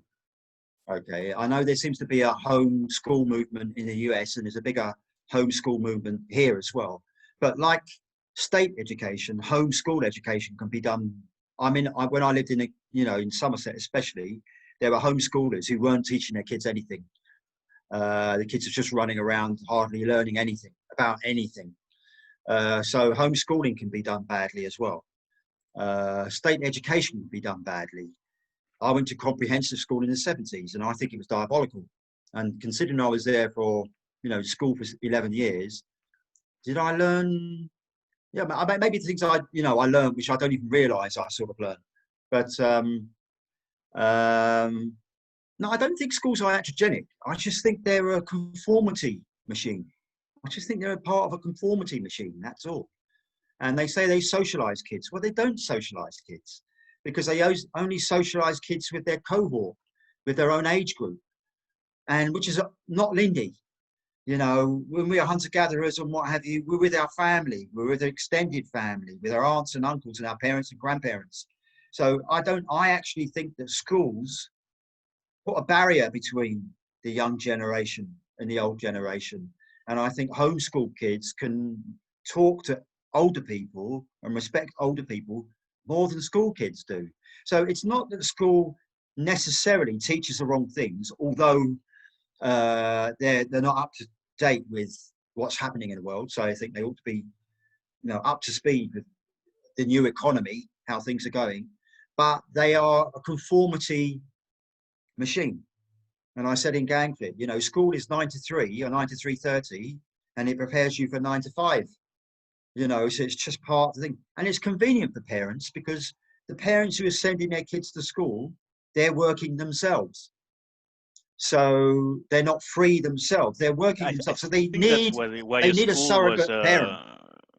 Okay, I know there seems to be a home school movement in the US, and there's a bigger homeschool movement here as well. But like state education, homeschool education can be done. I mean, when I lived in in Somerset, especially, there were homeschoolers who weren't teaching their kids anything. The kids are just running around, hardly learning anything about anything. So homeschooling can be done badly as well. State education can be done badly. I went to comprehensive school in the 70s, and I think it was diabolical. And considering I was there for, school for 11 years, did I learn? Yeah, maybe the things I learned, which I don't even realize I sort of learned. But um, no, I don't think schools are iatrogenic. I just think they're a conformity machine. I just think they're a part of a conformity machine. That's all. And they say they socialize kids. Well, they don't socialize kids because they only socialize kids with their cohort, with their own age group, and which is not Lindy. When we are hunter-gatherers and what have you, we're with our family, we're with our extended family, with our aunts and uncles and our parents and grandparents. So I actually think that schools put a barrier between the young generation and the old generation. And I think homeschool kids can talk to older people and respect older people more than school kids do. So it's not that the school necessarily teaches the wrong things, although they're not up to date with what's happening in the world. So I think they ought to be up to speed with the new economy, how things are going. But they are a conformity machine. And I said in Gangfit, school is 9 to 3 or 9 to 3:30, and it prepares you for 9 to 5. So it's just part of the thing. And it's convenient for parents because the parents who are sending their kids to school, they're working themselves. So they're not free themselves. They're working I themselves. So they think that's need why they a need a school was surrogate parent.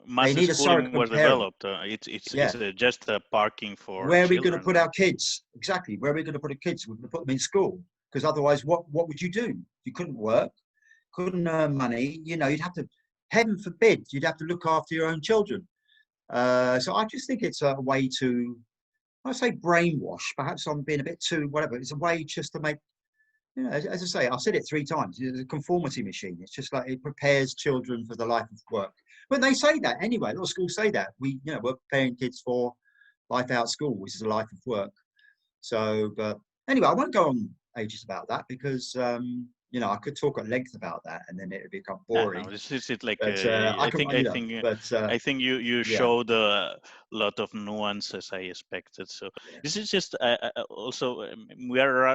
They mass need a schooling was surrogate parent. developed. It's Yeah. just parking for Where are we going to children. put our kids? Exactly. Where are we going to put our kids? We're going to put them in school because otherwise, what would you do? You couldn't work, couldn't earn money. You'd have to, heaven forbid, you'd have to look after your own children. So I just think it's a way to, I say brainwash. Perhaps I'm being a bit too whatever. It's a way just to make, as I say, I've said it 3 times. It's a conformity machine. It's just like it prepares children for the life of work. But they say that anyway. A lot of schools say that we're preparing kids for life out of school, which is a life of work. So, but anyway, I won't go on ages about that because I could talk at length about that, and then it would become Yeah, boring. no, this is it. Like But I can, I think you yeah, showed a lot of nuances I expected. So yeah, this is just also we are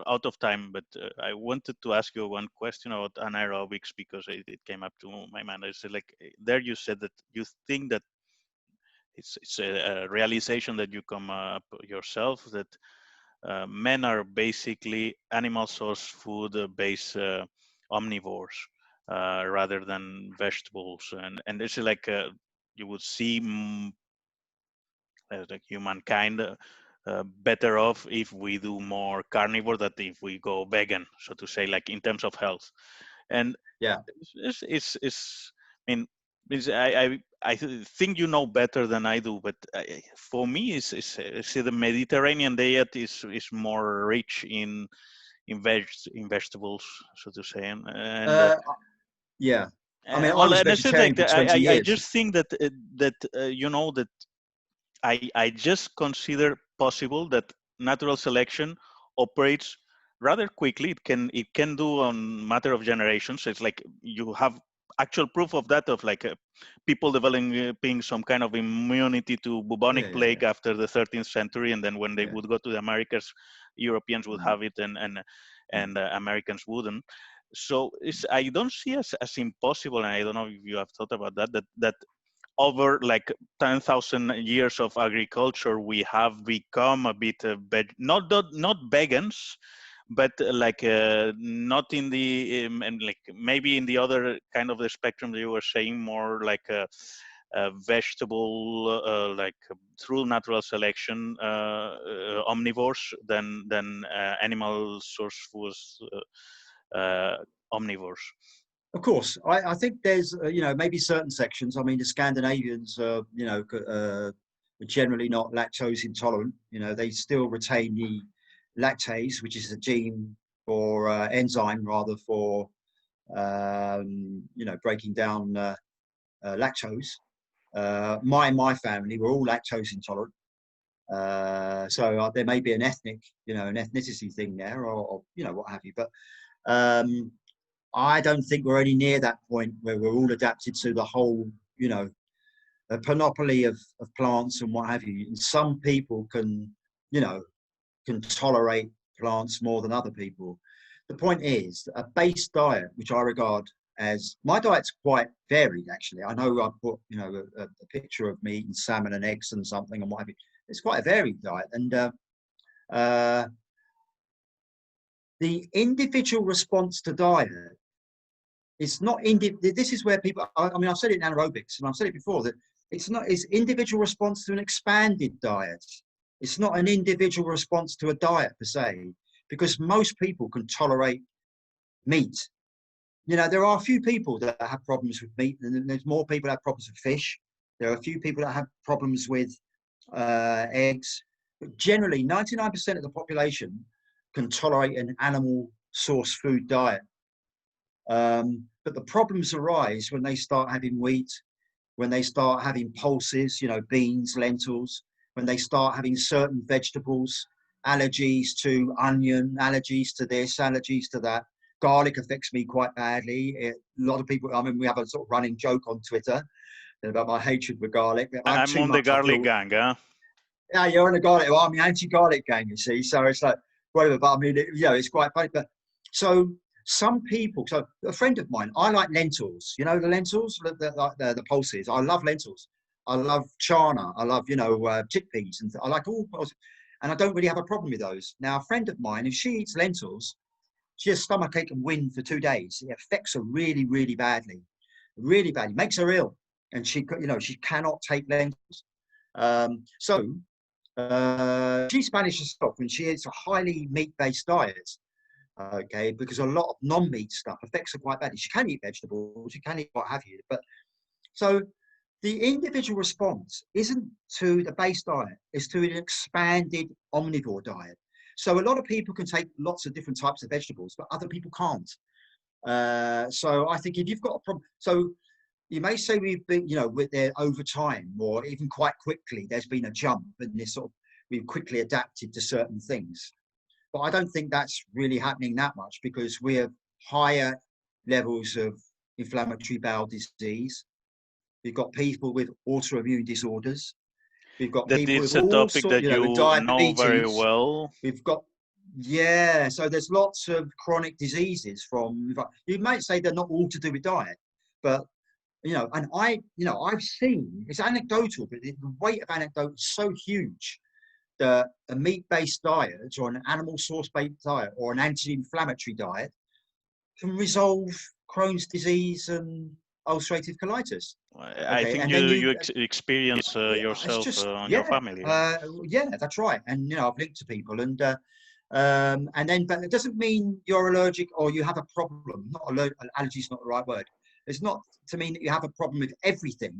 out of time, but I wanted to ask you one question about anaerobics because it came up to my mind. I said like there you said that you think that it's a realization that you come up yourself, that men are basically animal source food based omnivores rather than vegetables, and this is like you would see as a humankind better off if we do more carnivore than if we go vegan, so to say, like in terms of health. And Yeah. it's I mean, I think you know better than I do, but for me, it's the Mediterranean diet is more rich in vegetables, so to say, and Uh, yeah. I mean, I well, was and I said vegetarian like for 20 I years. just think that you know that I just consider possible that natural selection operates rather quickly. It can do on matter of generations. It's like you have actual proof of that, of like people developing some kind of immunity to bubonic Yeah, yeah, yeah. plague after the 13th century, and then when they Yeah. would go to the Americas, Europeans would Mm, have it, mm. and Americans wouldn't. So I don't see as impossible, and I don't know if you have thought about that over like 10,000 years of agriculture, we have become a bit not vegans, but like not in the and like maybe in the other kind of the spectrum that you were saying, more like a vegetable, like through natural selection, omnivores than animal source foods, omnivores. Of course, I think there's, maybe certain sections. I mean, the Scandinavians, are generally not lactose intolerant. They still retain the lactase, which is a gene or enzyme rather for, breaking down lactose. My family were all lactose intolerant. So there may be an ethnicity thing there, or what have you. But I don't think we're any near that point where we're all adapted to the whole, a panoply of plants and what have you. And some people can tolerate plants more than other people. The point is, a base diet, which I regard as, my diet's quite varied actually. I know I put a picture of me eating salmon and eggs and something and what have you. It's quite a varied diet, and uh, the individual response to diet, it's not this is where people, I mean, I've said it in anaerobics and I've said it before, that it's individual response to an expanded diet. It's not an individual response to a diet per se, because most people can tolerate meat. There are a few people that have problems with meat, and there's more people that have problems with fish. There are a few people that have problems with eggs, but generally 99% of the population can tolerate an animal source food diet. But the problems arise when they start having wheat, when they start having pulses, beans, lentils, when they start having certain vegetables, allergies to onion, allergies to this, allergies to that. Garlic affects me quite badly. A lot of people, I mean, we have a sort of running joke on Twitter about my hatred for garlic. I'm I'm too on the much, I garlic feel. gang, huh? Yeah, you're on the garlic. Well, I'm the anti-garlic gang, you see. So it's like, whatever. But I mean, it's quite funny. But so some people, so a friend of mine, I like lentils. The lentils, the pulses. I love lentils. I love chana. I love, chickpeas. And I like all pulses. And I don't really have a problem with those. Now, a friend of mine, if she eats lentils, she has stomachache and wind for 2 days. It affects her really, really badly. Really badly. Makes her ill. And she cannot take lentils. She's managed herself, and she eats a highly meat-based diet, okay, because a lot of non-meat stuff affects her quite badly. She can eat vegetables, she can eat what have you, but so the individual response isn't to the base diet, it's to an expanded omnivore diet. So a lot of people can take lots of different types of vegetables, but other people can't. So I think if you've got a problem, so you may say we've been, with there over time, or even quite quickly, there's been a jump in this sort of, we've quickly adapted to certain things. But I don't think that's really happening that much, because we have higher levels of inflammatory bowel disease. We've got people with autoimmune disorders. We've got That people with it's a all topic sorts, that with you know very diabetes. well. We've got, yeah, so there's lots of chronic diseases from, you might say they're not all to do with diet, but and I've seen, it's anecdotal, but the weight of anecdote is so huge that a meat-based diet or an animal source-based diet or an anti-inflammatory diet can resolve Crohn's disease and ulcerative colitis. I Okay, think and you then experience it's yourself just on your family. Right? yeah, that's right. And I've linked to people, and then, but it doesn't mean you're allergic or you have a problem. Not allergy is not the right word. It's not to mean that you have a problem with everything,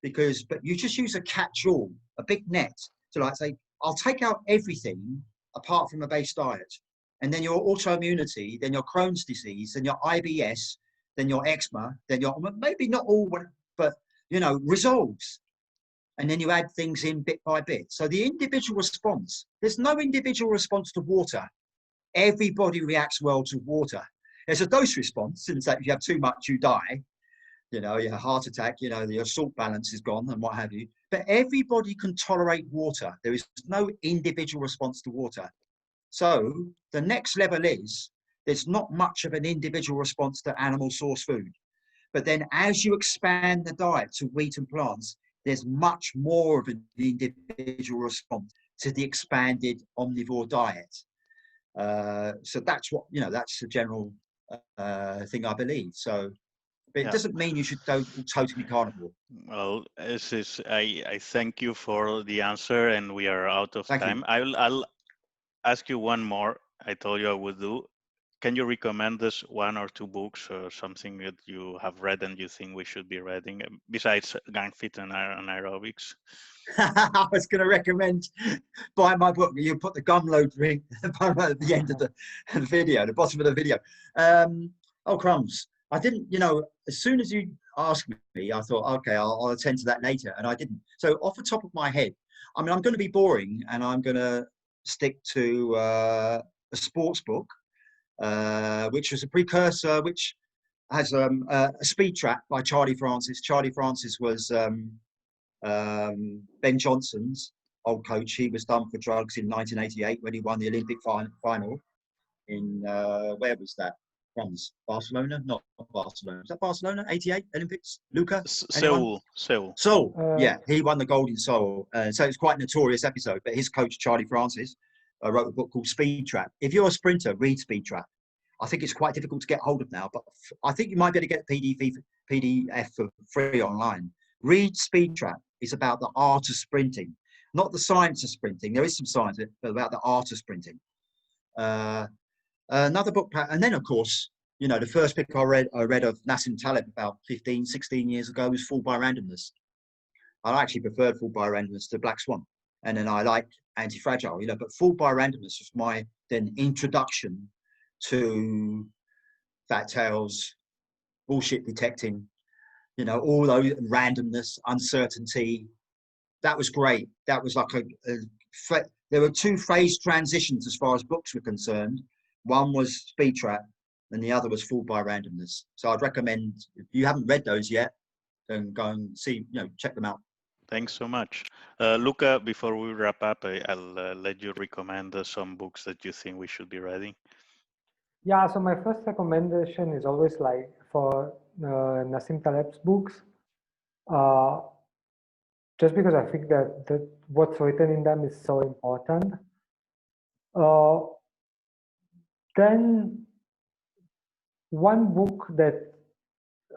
but you just use a catch-all, a big net, to like say, I'll take out everything apart from a base diet, and then your autoimmunity, then your Crohn's disease, then your IBS, then your eczema, then your maybe not all, but resolves. And then you add things in bit by bit. So the individual response, there's no individual response to water. Everybody reacts well to water. There's a dose response, since that if you have too much, you die. You have a heart attack, your salt balance is gone and what have you. But everybody can tolerate water. There is no individual response to water. So the next level is, there's not much of an individual response to animal source food. But then as you expand the diet to wheat and plants, there's much more of an individual response to the expanded omnivore diet. So that's what, that's the general thing I believe. So, but it doesn't mean you should go totally carnivore. Well, I thank you for the answer, and we are out of time. I'll ask you one more. I told you I would do. Can you recommend us one or two books or something that you have read and you think we should be reading besides Gang Fit and Aerobics? I was going to recommend buy my book. You put the Gumroad link at the end of the video, the bottom of the video. Oh crumbs! I didn't. As soon as you asked me, I thought, okay, I'll attend to that later, and I didn't. So off the top of my head, I'm going to be boring, and I'm going to stick to a sports book. Which was a precursor, which has a Speed Trap by Charlie Francis. Charlie Francis was Ben Johnson's old coach. He was done for drugs in 1988 when he won the Olympic final in, where was that? France, Barcelona? Not Barcelona. Was that Barcelona? 88 Olympics? Luca? Seoul. Yeah, he won the gold in Seoul. So it's quite a notorious episode, but his coach, Charlie Francis, wrote a book called Speed Trap. If you're a sprinter, read Speed Trap. I think it's quite difficult to get hold of now, but I think you might be able to get a PDF for free online. Read Speed Trap. It's about the art of sprinting, not the science of sprinting. There is some science, but about the art of sprinting. Another book, and then of course, the first book I read of Nassim Taleb about 15, 16 years ago was Fall by Randomness. I actually preferred Fall by Randomness to Black Swan. And then I like Anti-Fragile, but Fall by Randomness was my then introduction to fat tails, bullshit detecting, all those randomness, uncertainty. That was great. That was like there were two phase transitions as far as books were concerned. One was Speed Trap and the other was Fall by Randomness. So I'd recommend, if you haven't read those yet, then go and see, check them out. Thanks so much. Luca, before we wrap up, I'll let you recommend some books that you think we should be reading. Yeah, so my first recommendation is always like for Nassim Taleb's books, just because I think that what's written in them is so important. Then one book that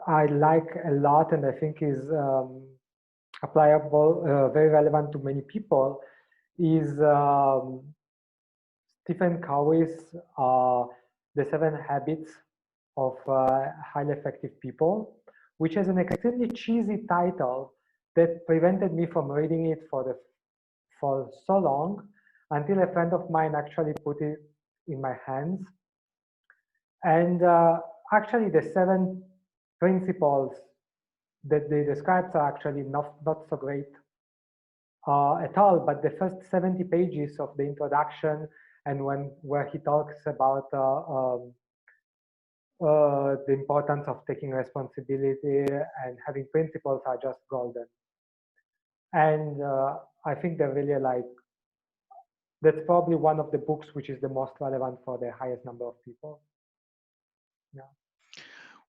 I like a lot and I think is applicable, very relevant to many people, is Stephen Covey's The 7 Habits of Highly Effective People, which has an extremely cheesy title that prevented me from reading it for so long, until a friend of mine actually put it in my hands. And actually the 7 principles that they describe are actually not so great at all, but the first 70 pages of the introduction and where he talks about the importance of taking responsibility and having principles are just golden. And I think they're really that's probably one of the books which is the most relevant for the highest number of people. Yeah.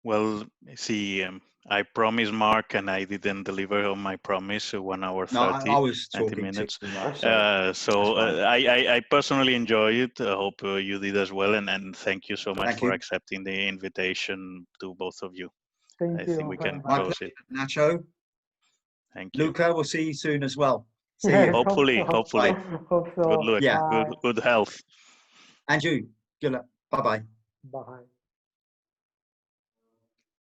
Well, see, I promised Mark and I didn't deliver on my promise, 1 hour No, 30, I was 90 talking to minutes. Mark, so So that's fine. I personally enjoy it. I hope you did as well. And thank you so much Thank for you. accepting the invitation to both of you. Thank I you think we very can My much. close pleasure, it. Nacho. Thank you. Luca, we'll see you soon as well. See Yes, you. hope Hopefully, so. hopefully. Hope Good so. luck. Yeah. Good, Bye. good health. And you. Good luck. Bye-bye. Bye.